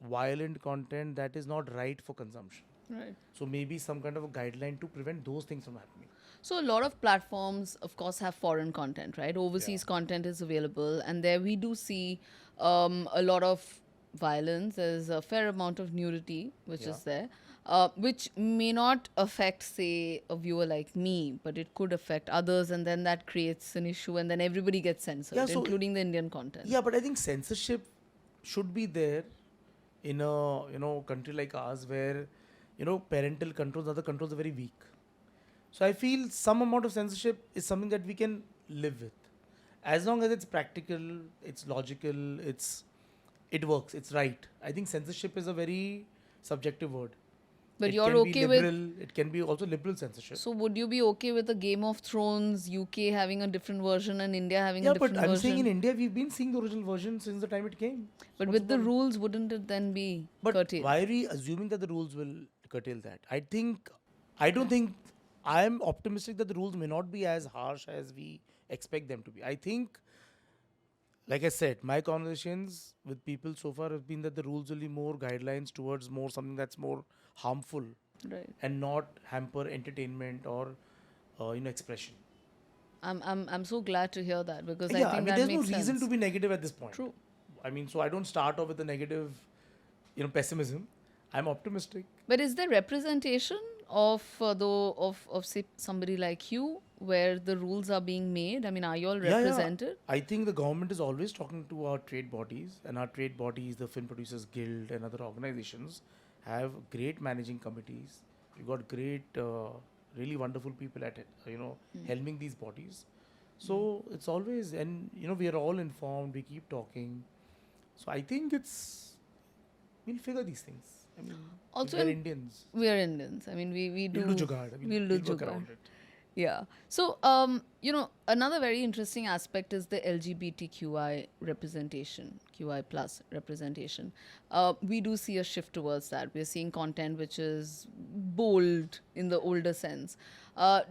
violent content that is not right for consumption. Right. So maybe some kind of a guideline to prevent those things from happening. So a lot of platforms, of course, have foreign content, right? Overseas content is available, and there we do see a lot of violence. There's a fair amount of nudity, which Yeah. is there, which may not affect, say, a viewer like me, but it could affect others, and then that creates an issue, and then everybody gets censored, Yeah, so including the Indian content. yeah, but I think censorship should be there in a country like ours where parental controls, other controls are very weak. So I feel some amount of censorship is something that we can live with, as long as it's practical, it's logical, it works, it's right. I think censorship is a very subjective word. But It you're can be okay with. liberal. It can be also liberal censorship. So would you be okay with a Game of Thrones UK having a different version and India having a Yeah, different but I'm saying in version? India we've been seeing the original version since the time it came. So But what's with the problem? rules, wouldn't it then be But curtailed? why are we assuming that the rules will curtail that? I don't think, I'm optimistic that the rules may not be as harsh as we expect them to be. I think, like I said, my conversations with people so far have been that the rules will be more guidelines towards more something that's more harmful Right. and not hamper entertainment or expression. I'm so glad to hear that because I Yeah, I think mean, that there's no makes reason sense. to be negative at this point. True. I mean, so I don't start off with a negative, pessimism. I'm optimistic. But is there representation of though of say somebody like you where the rules are being made? I mean, are you all Yeah, yeah. represented? I think the government is always talking to our trade bodies, and our trade bodies, the Film Producers Guild and other organizations, have great managing committees. We've got great, really wonderful people at it, helming these bodies. So it's always, and we are all informed. We keep talking. So I think we'll figure these things. I mean, Also, we're Indians. we are Indians. I mean, we We'll do. do jugaad. I mean, We'll do we'll work jugaad. around it. Yeah. So, another very interesting aspect is the LGBTQI representation, QI plus representation. We do see a shift towards that. We're seeing content which is bold in the older sense.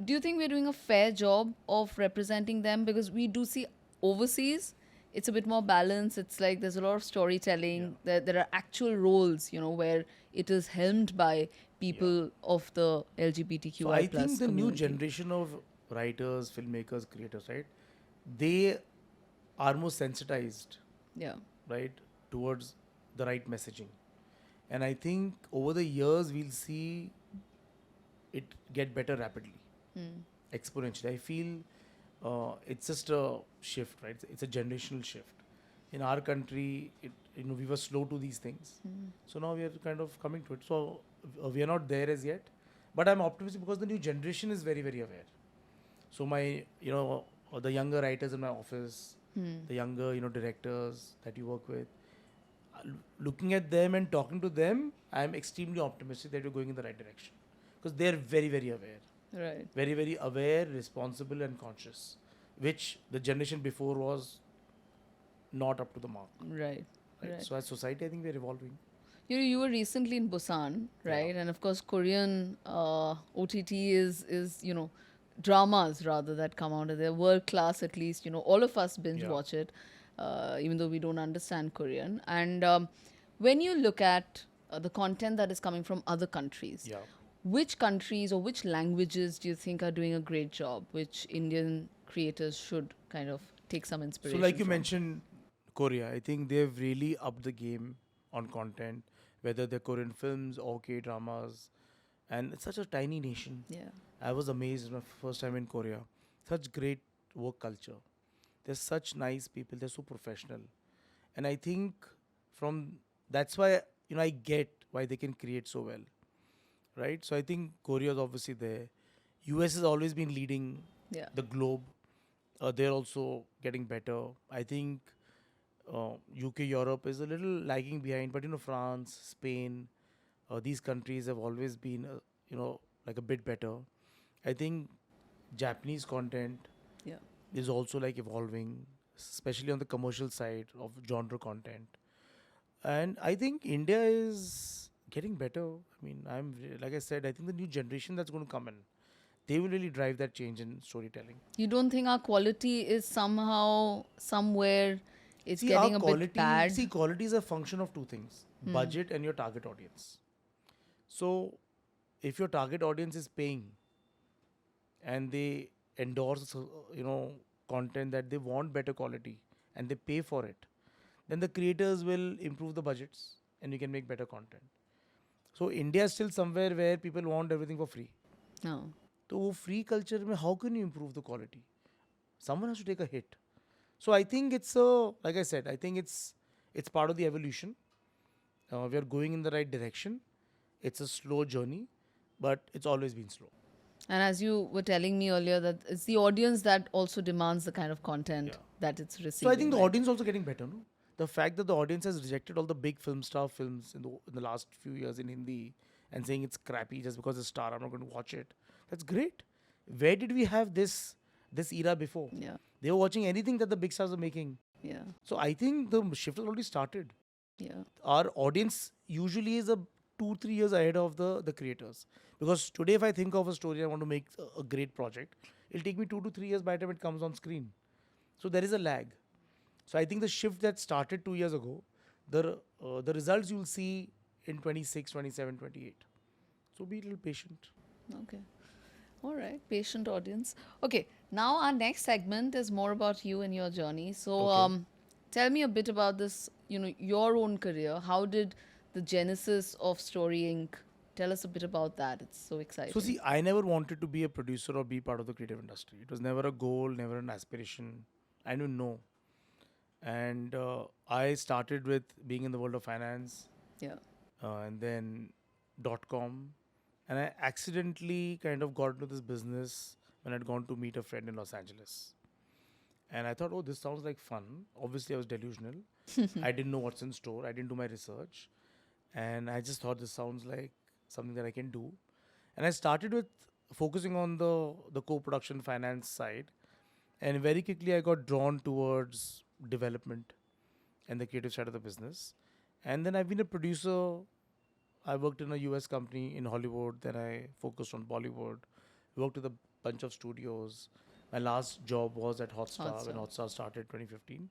Do you think we're doing a fair job of representing them? Because we do see overseas, it's a bit more balanced. It's like there's a lot of storytelling. There are actual roles, where it is helmed by people of the LGBTQI So I plus think the new community. generation of writers, filmmakers, creators, right? They are more sensitized, Yeah. right, towards the right messaging. And I think over the years we'll see it get better rapidly, exponentially. I feel it's just a shift, right? It's a generational shift. In our country, we were slow to these things. So now we are kind of coming to it. So we are not there as yet, but I'm optimistic because the new generation is very, very aware. So my, the younger writers in my office, the younger, directors that you work with, looking at them and talking to them, I'm extremely optimistic that you're going in the right direction because they're very, very aware. Right. Very, very aware, responsible, and conscious, which the generation before was not up to the mark. Right. Right? Right. So as society, I think we're evolving. You were recently in Busan, Yeah. right? And of course, Korean OTT is dramas rather that come out of there, world class at least. All of us binge Yeah. watch it, even though we don't understand Korean. And when you look at the content that is coming from other countries, Yeah. which countries or which languages do you think are doing a great job, which Indian creators should kind of take some So inspiration like you from? mentioned, Korea, I think they've really upped the game on content, whether they're Korean films or K dramas, and it's such a tiny nation. Yeah. I was amazed my first time in Korea. Such great work culture. They're such nice people. They're so professional, and I think from that's why I get why they can create so well, right? So I think Korea is obviously there. US has always been leading Yeah. the globe. They're also getting better. I think UK, Europe is a little lagging behind, but France, Spain, these countries have always been, like a bit better. I think Japanese content Yeah. is also like evolving, especially on the commercial side of genre content. And I think India is getting better. I mean, like I said, I think the new generation that's going to come in, they will really drive that change in storytelling. You don't think our quality is somehow, somewhere, it's See, our getting a bit quality, bad? quality is a function of two things: budget and your target audience. So, if your target audience is paying and they endorse, content that they want better quality and they pay for it, then the creators will improve the budgets and you can make better content. So, India is still somewhere where people want everything for free. No. So, वो free culture में how can you improve the quality? Someone has to take a hit. So I think like I said, I think it's part of the evolution. We are going in the right direction. It's a slow journey, but it's always been slow. And as you were telling me earlier, that it's the audience that also demands the kind of content Yeah. that it's receiving. So I think the right? audience also getting better. No, the fact that the audience has rejected all the big film star films in the last few years in Hindi and saying it's crappy just because it's star, I'm not going to watch it. That's great. Where did we have this era before? Yeah. They were watching anything that the big stars are making. Yeah. So I think the shift has already started. Yeah. Our audience usually is a 2-3 years ahead of the creators, because today if I think of a story, I want to make a great project, it'll take me 2 to 3 years by the time it comes on screen. So there is a lag. So I think the shift that started 2 years ago, the results you'll see in 26, 27, 28. So be a little patient. Okay. All right. Patient audience. Okay. Now our next segment is more about you and your journey. So Okay. tell me a bit about this, your own career. How did the genesis of Story Inc. Tell us a bit about that. It's so So exciting. see, I never wanted to be a producer or be part of the creative industry. It was never a goal, never an aspiration. I didn't know. And I started with being in the world of finance, Yeah. and then .com, and I accidentally kind of got into this business when I'd gone to meet a friend in Los Angeles. And I thought, oh, this sounds like fun. Obviously, I was delusional. I didn't know what's in store. I didn't do my research, and I just thought this sounds like something that I can do. And I started with focusing on the co-production finance side, and very quickly I got drawn towards development and the creative side of the business. And then I've been a producer. I worked in a US company in Hollywood, then I focused on Bollywood, worked with a bunch of studios. My last job was at Hot Hotstar when stuff. Hotstar started 2015.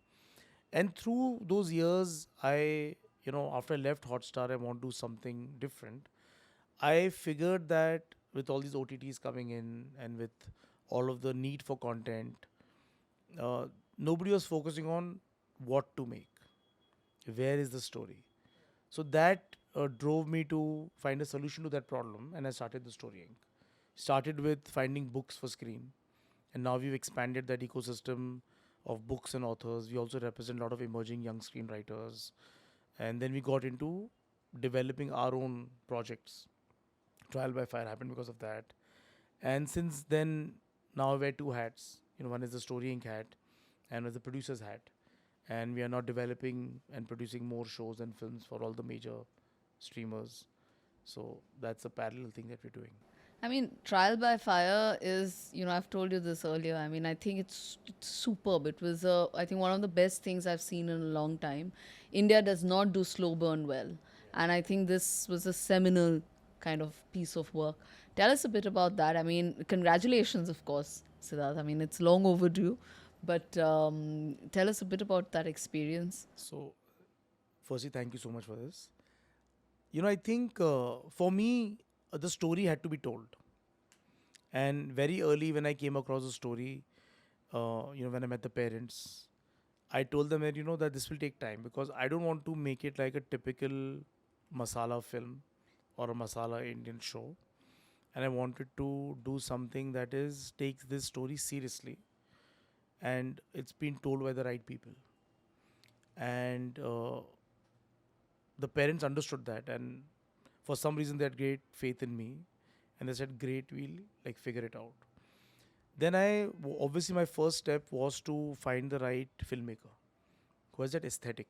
And through those years, after I left Hotstar, I want to do something different. I figured that with all these OTTs coming in and with all of the need for content, uh, nobody was focusing on what to make, where is the story. So that drove me to find a solution to that problem, and I started the storying. Started with finding books for screen, and now we've expanded that ecosystem of books and authors. We also represent a lot of emerging young screenwriters, and then we got into developing our own projects. Trial by fire happened because of that, and since then, now I wear two hats. One is the storying hat, and one is the producer's hat, and we are now developing and producing more shows and films for all the major streamers. So that's a parallel thing that we're doing. I mean, Trial by Fire is, I've told you this earlier. I mean, I think it's superb. It was, I think, one of the best things I've seen in a long time. India does not do slow burn well. And I think this was a seminal kind of piece of work. Tell us a bit about that. I mean, congratulations, of course, Siddharth. I mean, it's long overdue. But tell us a bit about that experience. So, firstly, thank you so much for this. I think for me, the story had to be told. And very early, when I came across the story, when I met the parents, I told them that, that this will take time because I don't want to make it like a typical masala film or a masala Indian show. And I wanted to do something that is takes this story seriously, and it's been told by the right people. And the parents understood that, and for some reason they had great faith in me, and they said, "Great, we'll like figure it out." Then obviously my first step was to find the right filmmaker who has that aesthetic.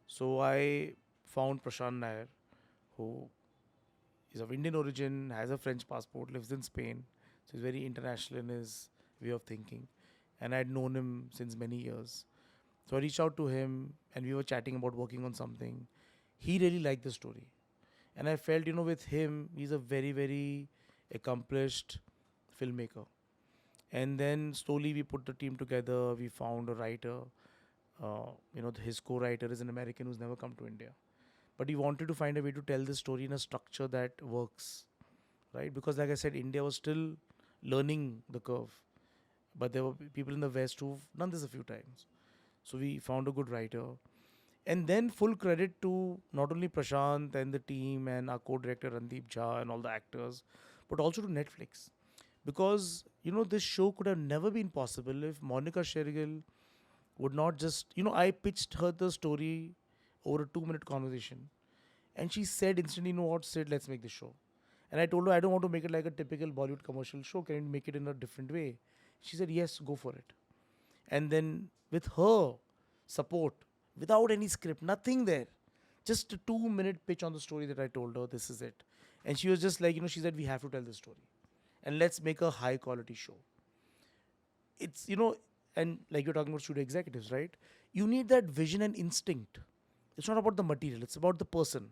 So I found Prashant Nair, who is of Indian origin, has a French passport, lives in Spain, so he's very international in his way of thinking, and I'd known him since many years. So I reached out to him, and we were chatting about working on something. He really liked the story, and I felt, with him, he's a very, very accomplished filmmaker. And then slowly we put the team together. We found a writer. His co-writer is an American who's never come to India, but he wanted to find a way to tell this story in a structure that works, right? Because, like I said, India was still learning the curve, but there were people in the West who've done this a few times. So we found a good writer. And then full credit to not only Prashant and the team and our co-director Randeep Jha and all the actors, but also to Netflix. Because, this show could have never been possible if Monica Shergill would not just, I pitched her the story over a 2-minute conversation. And she said instantly, what, Sid, let's make this show. And I told her, I don't want to make it like a typical Bollywood commercial show. Can you make it in a different way? She said, yes, go for it. And then with her support, without any script, nothing there, just a 2-minute pitch on the story that I told her, this is it. And she was just like, she said, we have to tell this story. And let's make a high quality show. It's, and like you're talking about studio executives, right? You need that vision and instinct. It's not about the material, it's about the person.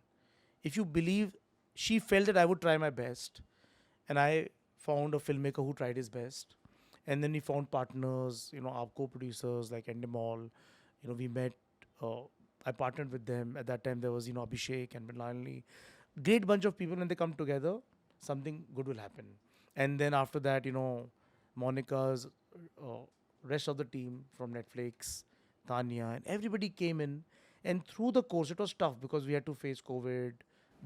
If you believe, she felt that I would try my best, and I found a filmmaker who tried his best. And then we found partners, our co-producers like Endemol. We met, uh, I partnered with them. At that time, there was, Abhishek and Milanli. Great bunch of people, and they come together, something good will happen. And then after that, Monica's uh, rest of the team from Netflix, Tanya, and everybody came in. And through the course, it was tough because we had to face COVID.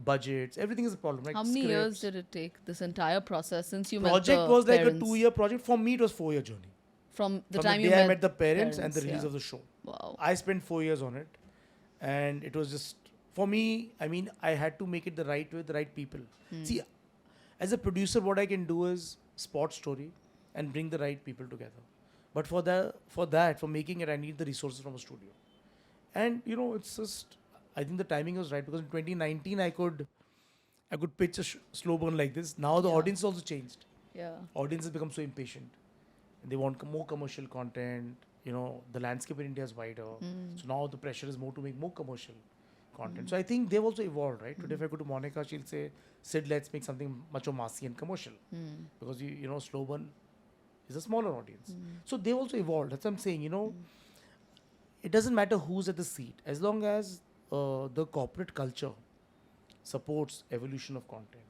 budgets, everything is a problem, right? How many years Scripts. did it take, this entire process, since you met Project the was like a parents? 2-year project. For me, it was 4-year journey. From the From the time you day I met met the parents and the parents, release yeah. of the show. Wow. I spent 4 years on it, and it was just for me. I mean, I had to make it the right way, with the right people. See, as a producer, what I can do is spot story and bring the right people together. But for making it, I need the resources from a studio. And it's just I think the timing was right because in 2019 I could pitch a slow burn like this. Now the Yeah. audience also changed. Yeah. Audience has become so impatient. They want more commercial content. The landscape in India is wider. So now the pressure is more to make more commercial content. So I think they've also evolved, right? Today, if I go to Monica, she'll say, Sid, let's make something much more massy and commercial. Because, slow burn is a smaller audience. So they've also evolved. That's what I'm saying, it doesn't matter who's at the seat. As long as the corporate culture supports evolution of content.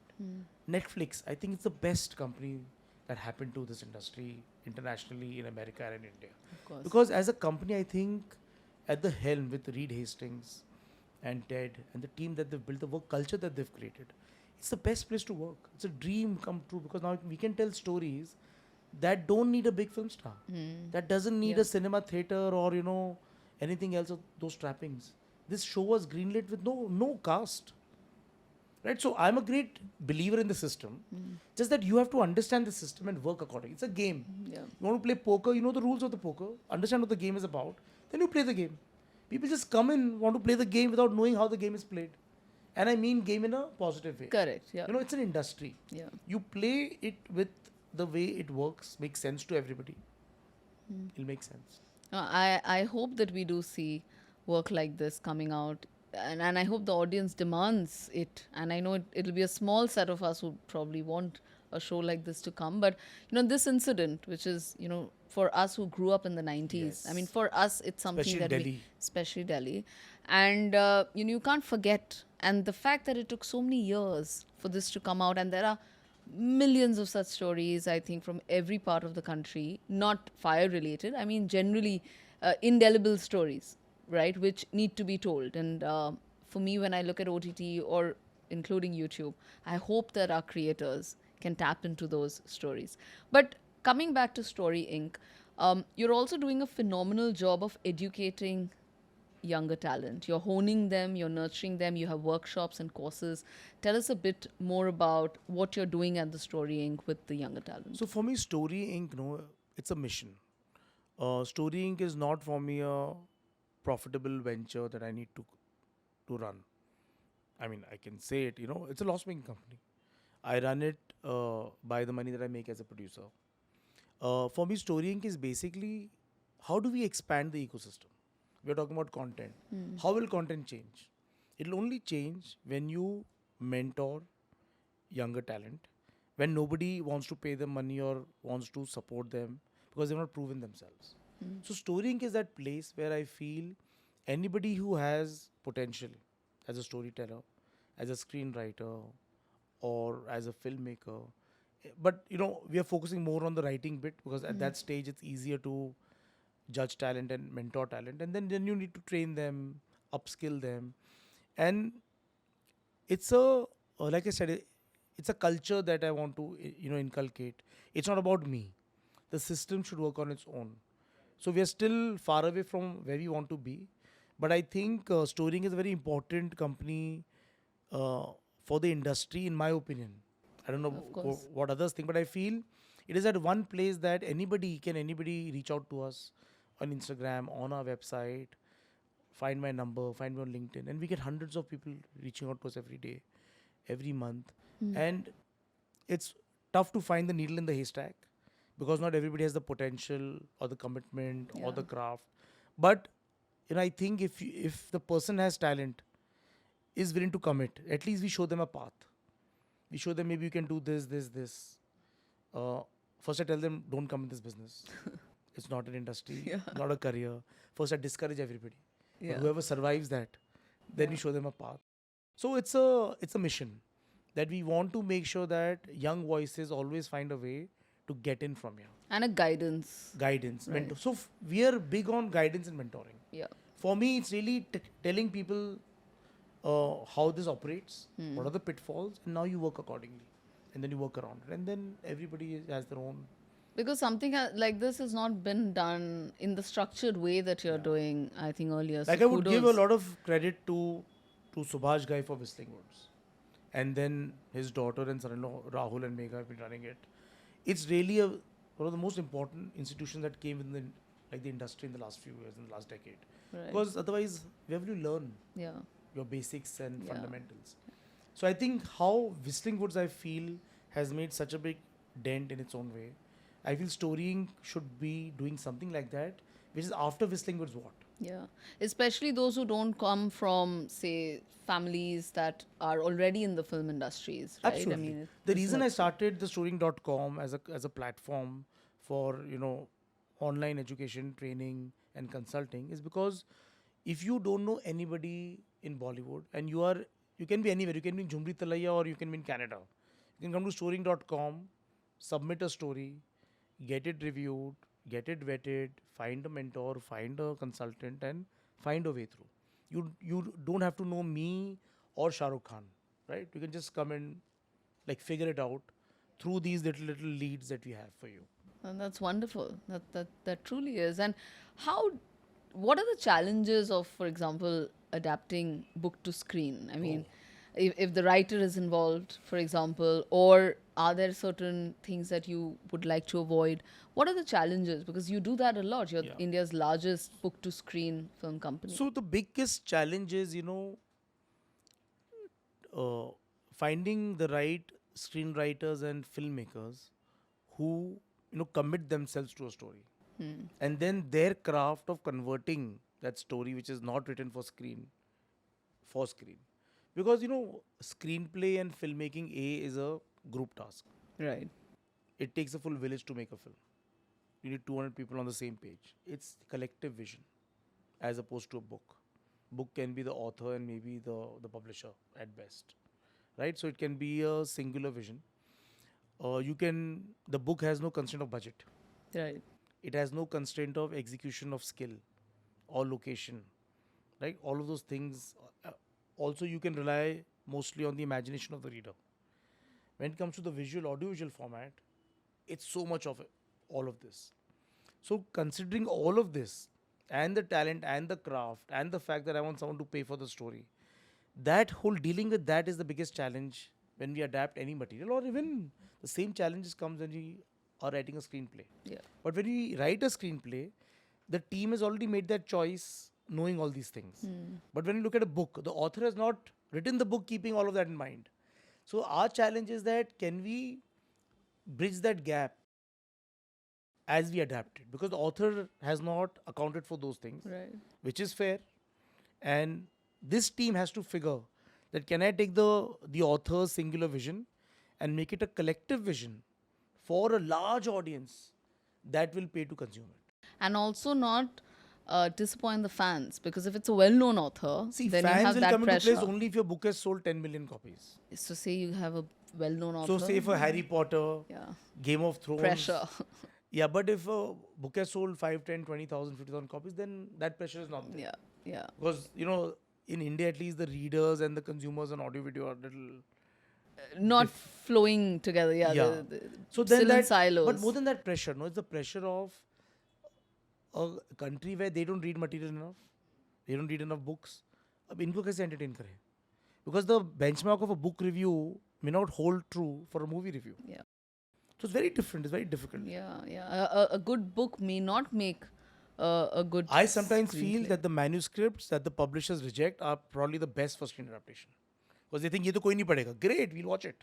Netflix, I think it's the best company that happened to this industry internationally in America and in India. Of course. Because as a company, I think at the helm with Reed Hastings and Ted and the team that they've built, the work culture that they've created, it's the best place to work. It's a dream come true because now we can tell stories that don't need a big film star, that doesn't need Yeah. a cinema theater or anything else of those trappings. This show was greenlit with no cast. Right, so I'm a great believer in the system. Just that you have to understand the system and work accordingly. It's a game. Yeah. You want to play poker, you know the rules of the poker, understand what the game is about, then you play the game. People just come in, want to play the game without knowing how the game is played. And I mean game in a positive way. Correct. Yeah. It's an industry. Yeah. You play it with the way it works, makes sense to everybody. It'll make sense. I hope that we do see work like this coming out, and I hope the audience demands it. And I know it'll be a small set of us who probably want a show like this to come. But this incident, which is for us who grew up in the 90s, I mean, Yes. for us it's something Especially that Delhi. especially Delhi, and you can't forget. And the fact that it took so many years for this to come out, and there are millions of such stories, I think, from every part of the country, not fire related. I mean, generally indelible stories, right, which need to be told. And for me, when I look at OTT or including YouTube, I hope that our creators can tap into those stories. But coming back to Story Inc., you're also doing a phenomenal job of educating younger talent. You're honing them, you're nurturing them, you have workshops and courses. Tell us a bit more about what you're doing at the Story Inc. with the younger talent. So for me, Story Inc., it's a mission. Story Inc. is not for me a profitable venture that I need to run. I mean, I can say it, it's a loss-making company. I run it by the money that I make as a producer. For me, Story Inc. is basically how do we expand the ecosystem? We're talking about content. How will content change? It'll only change when you mentor younger talent, when nobody wants to pay them money or wants to support them because they've not proven themselves. So Story Inc. is that place where I feel anybody who has potential as a storyteller, as a screenwriter, or as a filmmaker, but we are focusing more on the writing bit because at that stage it's easier to judge talent and mentor talent, and then you need to train them, upskill them, and it's like I said, it's a culture that I want to inculcate. It's not about me. The system should work on its own. So we are still far away from where we want to be, but I think Storing is a very important company for the industry, in my opinion. I don't know Of course. what others think, but I feel it is at one place that anybody reach out to us on Instagram, on our website, find my number, find me on LinkedIn, and we get hundreds of people reaching out to us every day, every month, and it's tough to find the needle in the haystack because not everybody has the potential or the commitment or the Yeah. craft. But I think if the person has talent, is willing to commit, at least we show them a path. We show them maybe you can do this. First, I tell them don't come in this business. It's not an industry, not a career. First, I discourage everybody. Yeah. But whoever survives that, then we show them a path. So it's a mission that we want to make sure that young voices always find a way to get in from here. And a guidance. Guidance, Right. mentor. So we are big on guidance and mentoring. Yeah. For me, it's really telling people how this operates, what are the pitfalls, and now you work accordingly, and then you work around it, and then everybody has their own. Because something like this has not been done in the structured way that you're doing, I think, earlier. So Like I would give a kudos. lot of credit to Subhash guy for Whistling Woods, and then his daughter and son-in-law Rahul and Megha have been running it. It's really one of the most important institutions that came in the industry in the last few years, in the last decade. Right. Because otherwise, where will you learn Yeah. your basics and Yeah. fundamentals? So I think how Whistling Woods, I feel, has made such a big dent in its own way. I feel storying should be doing something like that, which is after Whistling Woods what? Yeah. Especially those who don't come from, say, families that are already in the film industries, right? Absolutely. I mean, The this reason I helps. started the storying.com as a platform for, online education, training and consulting is because if you don't know anybody in Bollywood and you can be anywhere, you can be in Jhumri Talaya or you can be in Canada. You can come to storying.com, submit a story, get it reviewed, get it vetted, find a mentor, find a consultant, and find a way through. You don't have to know me or Shah Rukh Khan, right? You can just come and like figure it out through these little leads that we have for you. And that's wonderful. That truly is. And how? What are the challenges of, for example, adapting book to screen? I mean, if the writer is involved, for example, or are there certain things that you would like to avoid? What are the challenges? Because you do that a lot. You're Yeah. India's largest book to screen film company. So the biggest challenge is, uh, finding the right screenwriters and filmmakers who commit themselves to a story, and then their craft of converting that story which is not written for screen, because screenplay and filmmaking is a group task. Right. It takes a full village to make a film. You need 200 people on the same page. It's collective vision as opposed to a book. Book can be the author and maybe the publisher at best, right? So it can be a singular vision. The book has no constraint of budget. Right. It has no constraint of execution of skill or location, right? All of those things. Also, you can rely mostly on the imagination of the reader. When it comes to the audiovisual format, it's so much of it, all of this. So, considering all of this, and the talent, and the craft, and the fact that I want someone to pay for the story, that whole dealing with that is the biggest challenge when we adapt any material, or even the same challenges comes when we are writing a screenplay. Yeah. But when we write a screenplay, the team has already made that choice knowing all these things. But when you look at a book, the author has not written the book keeping all of that in mind. So our challenge is that can we bridge that gap as we adapt it, because the author has not accounted for those things, Right. which is fair. And this team has to figure that can I take the author's singular vision and make it a collective vision for a large audience that will pay to consume it. And also not disappoint the fans, because if it's a well-known author, See, then you fans have will that come into place pressure. only if your book has sold 10 million copies. So say you have a well-known So, author. say for Harry Potter, Yeah. Game of Thrones. Pressure. Yeah, but if a book has sold 5, 10, 20,000, 50,000 copies, then that pressure is not there. Yeah. Yeah. Because, in India at least, the readers and the consumers on audio video are little. Not flowing together. Yeah. Yeah. So then still in that, silos. but more than that pressure, no, it's the pressure of a country where they don't read material enough, they don't read enough books. अब इनको कैसे entertain करें? Because the benchmark of a book review may not hold true for a movie review. Yeah. So it's very different. It's very difficult. Yeah. Yeah. A good book may not make a good. I sometimes feel screenplay. that the manuscripts that the publishers reject are probably the best for screen adaptation. Because they think ये तो कोई नहीं पढ़ेगा. Great, we'll watch it.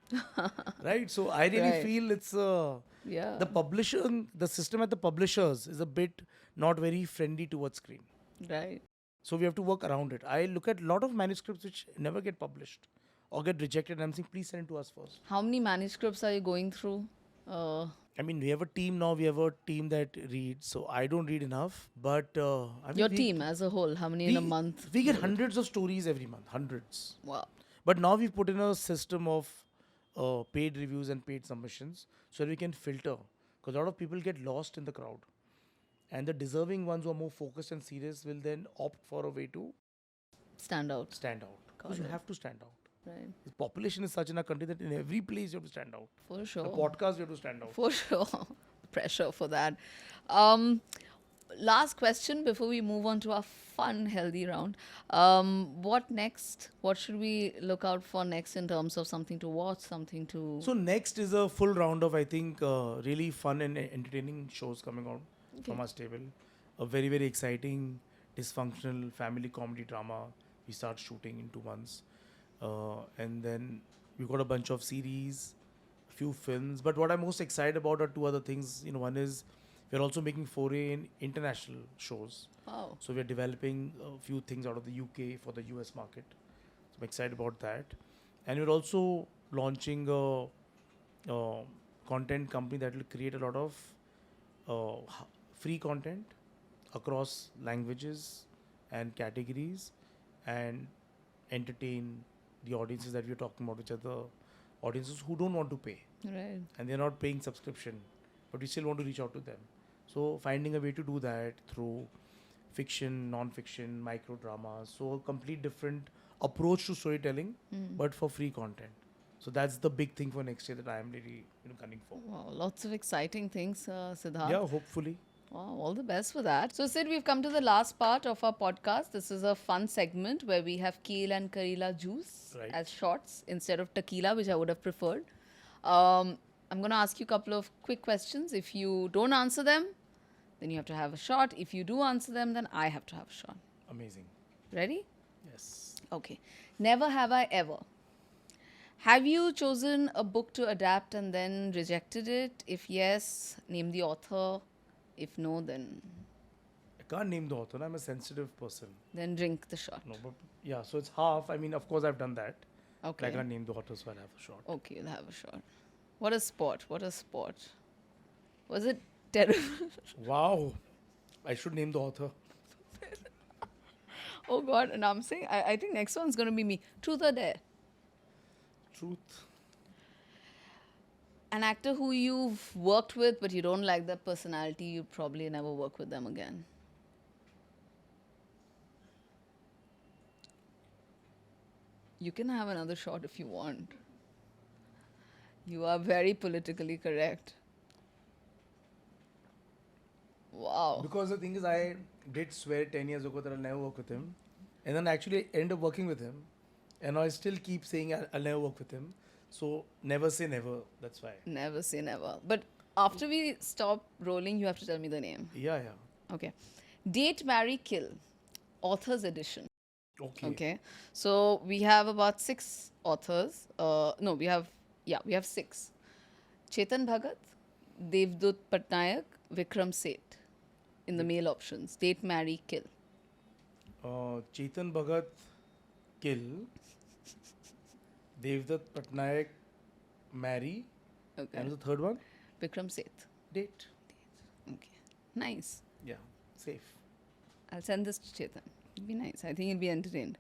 Right? So I really Right. feel it's Yeah. the system at the publishers is a bit not very friendly towards screen. Right. So we have to work around it. I look at a lot of manuscripts which never get published or get rejected. And I'm saying, please send it to us first. How many manuscripts are you going through? I mean, we have a team now. We have a team that reads. So I don't read enough. But I mean, Your team as a whole, how many in a month? We get hundreds of stories every month. Hundreds. Wow. But now we've put in a system of paid reviews and paid submissions so that we can filter. Because a lot of people get lost in the crowd. And the deserving ones who are more focused and serious will then opt for a way to Stand out. stand out. Because you have to stand out. Right. The population is such in our country that in every place you have to stand out. For sure. The podcast you have to stand out. For sure. Pressure for that. Um, Last question before we move on to our fun, healthy round. What next? What should we look out for next in terms of something to watch, something to. So next is a full round of, I think, really fun and entertaining shows coming out from our stable. A very, very exciting, dysfunctional family comedy drama. We start shooting in 2 months. And then we've got a bunch of series, a few films. But what I'm most excited about are two other things. One is we're also making foray in international shows. Wow. So we're developing a few things out of the UK for the US market. So I'm excited about that. And we're also launching a content company that will create a lot of free content across languages and categories and entertain the audiences that we're talking about, which are the audiences who don't want to pay. Right. And they're not paying subscription, but we still want to reach out to them. So finding a way to do that through fiction, non-fiction, micro dramas. So a complete different approach to storytelling, but for free content. So that's the big thing for next year that I am really gunning for. Wow, lots of exciting things, Siddharth. Yeah, hopefully. Wow, all the best for that. So, Sid, we've come to the last part of our podcast. This is a fun segment where we have kale and karela juice Right. as shots instead of tequila, which I would have preferred. I'm going to ask you a couple of quick questions. If you don't answer them, then you have to have a shot. If you do answer them, then I have to have a shot. Amazing. Ready? Yes. Okay. Never have I ever. Have you chosen a book to adapt and then rejected it? If yes, name the author. If no, then I can't name the author. I'm a sensitive person. drink the shot. No, but yeah, so it's half. I mean, of course, I've done that. Okay. But I can't name the author, so I'll have a shot. Okay, you'll have a shot. What a sport. What a sport. Was it terrible? Wow. I should name the author. Oh God, and I'm saying, I think next one's going to be me. Truth or dare? Truth. An actor who you've worked with but you don't like their personality, you probably never work with them again. You can have another shot if you want. You are very politically correct. Wow. Because the thing is, I did swear 10 years ago that I'll never work with him. And then actually end up working with him. And I still keep saying I'll never work with him. So never say never. That's why. Never say never. But after we stop rolling, you have to tell me the name. Yeah, yeah. Okay. Date, marry, kill. Author's edition. Okay. Okay. So we have about 6 authors. No, we have 6. Chetan Bhagat, Devdutt Patnaik, Vikram Seth in the male options. Date, marry, kill. Chetan Bhagat, kill. Devdutt Patnaik, marry. Okay. And the third one? Vikram Seth. Date. Okay. Nice. Yeah, safe. I'll send this to Chetan. It'll be nice. I think he'll be entertained.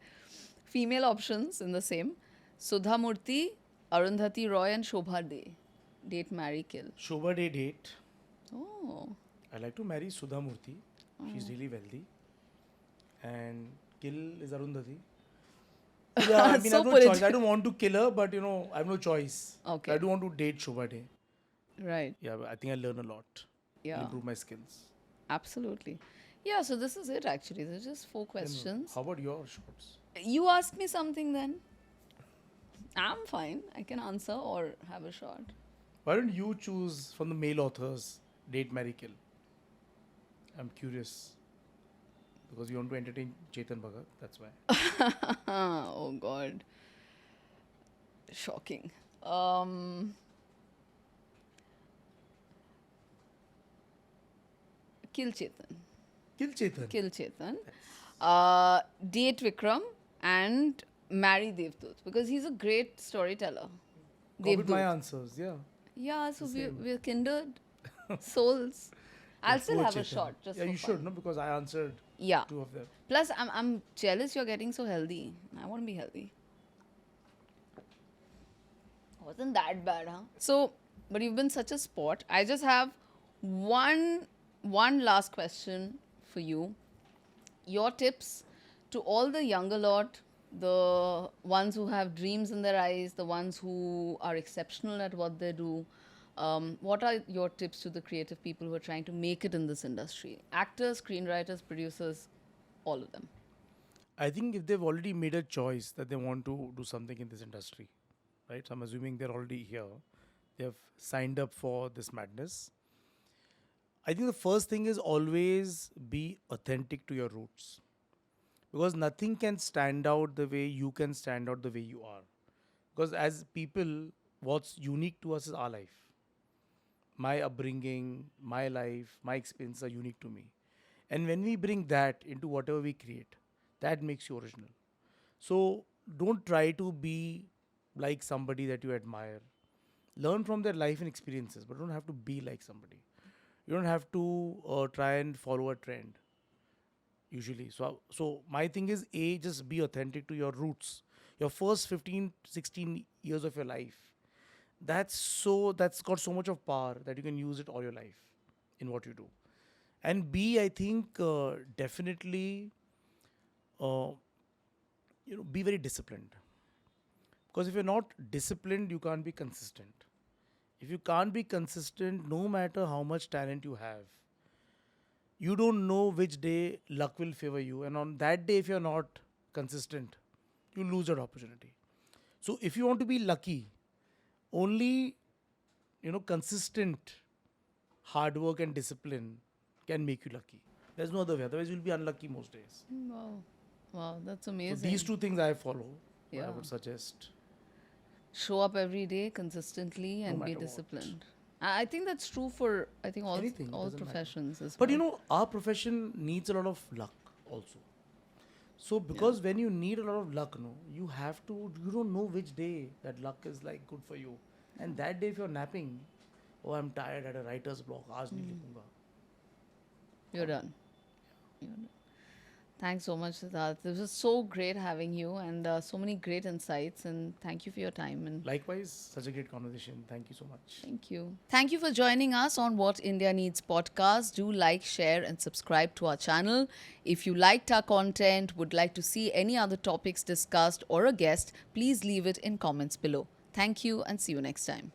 Female options in the same. Sudha Murthy, Arundhati Roy and Shobha De. Date, marry, kill. Shobha Day date. Oh. I like to marry Sudha Murthy. She's really wealthy. And kill is Arundhati. Yeah, I mean, So I have no choice. I don't want to kill her, but I have no choice. Okay. I do want to date Shobha Day. Right. Yeah, but I think I'll learn a lot. Yeah. Improve my skills. Absolutely. Yeah, so this is it actually. There's just 4 questions. How about your shots? You ask me something then. I'm fine. I can answer or have a shot. Why don't you choose from the male authors date, marry, kill? I'm curious. Because you want to entertain Chetan Bhagat. That's why. Oh God. Shocking. Kill Chetan. Kill Chetan. Kill Chetan. Date Vikram and marry Devdutt because he's a great storyteller. Go with my answers. Yeah. Yeah, so we're kindred souls. I'll still Poor have a Chetan. shot just Yeah, for you fun. should, no? Because I answered Yeah. 2 of them. Plus, I'm jealous you're getting so healthy. I want to be healthy. Wasn't that bad, huh? So, but you've been such a sport. I just have one last question for you. Your tips to all the younger lot the ones who have dreams in their eyes, the ones who are exceptional at what they do. What are your tips to the creative people who are trying to make it in this industry? Actors, screenwriters, producers, all of them. I think if they've already made a choice that they want to do something in this industry, right? So I'm assuming they're already here. They have signed up for this madness. I think the first thing is always be authentic to your roots, because nothing can stand out the way you can stand out the way you are. Because as people, what's unique to us is our life. My upbringing, my life, my experiences are unique to me. And when we bring that into whatever we create, that makes you original. So don't try to be like somebody that you admire. Learn from their life and experiences, but don't have to be like somebody. You don't have to try and follow a trend usually. So my thing is, A, just be authentic to your roots. Your first 15, 16 years of your life. That's got so much of power that you can use it all your life in what you do. And B, I think definitely uh, be very disciplined. Because if you're not disciplined, you can't be consistent. If you can't be consistent, no matter how much talent you have, you don't know which day luck will favor you. And on that day, if you're not consistent, you lose that opportunity. So if you want to be lucky, only consistent hard work and discipline can make you lucky. There's no other way. Otherwise, you'll be unlucky most days. Wow. Wow, that's So amazing. these two things I follow. I Yeah. would suggest, Show up every day consistently no and be matter what. disciplined. I think that's true for I think Anything, it all doesn't matter. professions as But well. our profession needs a lot of luck also. So because when you need a lot of luck, no, you don't know which day that luck is like good for you. And that day if you're napping, oh, I'm tired at a writer's block, aaj nahi likhunga. You're done. You're done. Thanks so much, Siddharth. This was so great having you and so many great insights. And thank you for your time. And Likewise, such a great conversation. Thank you so much. thank you. Thank you for joining us on What India Needs podcast. Do like, share, and subscribe to our channel. If you liked our content, would like to see any other topics discussed or a guest, please leave it in comments below. Thank you and see you next time.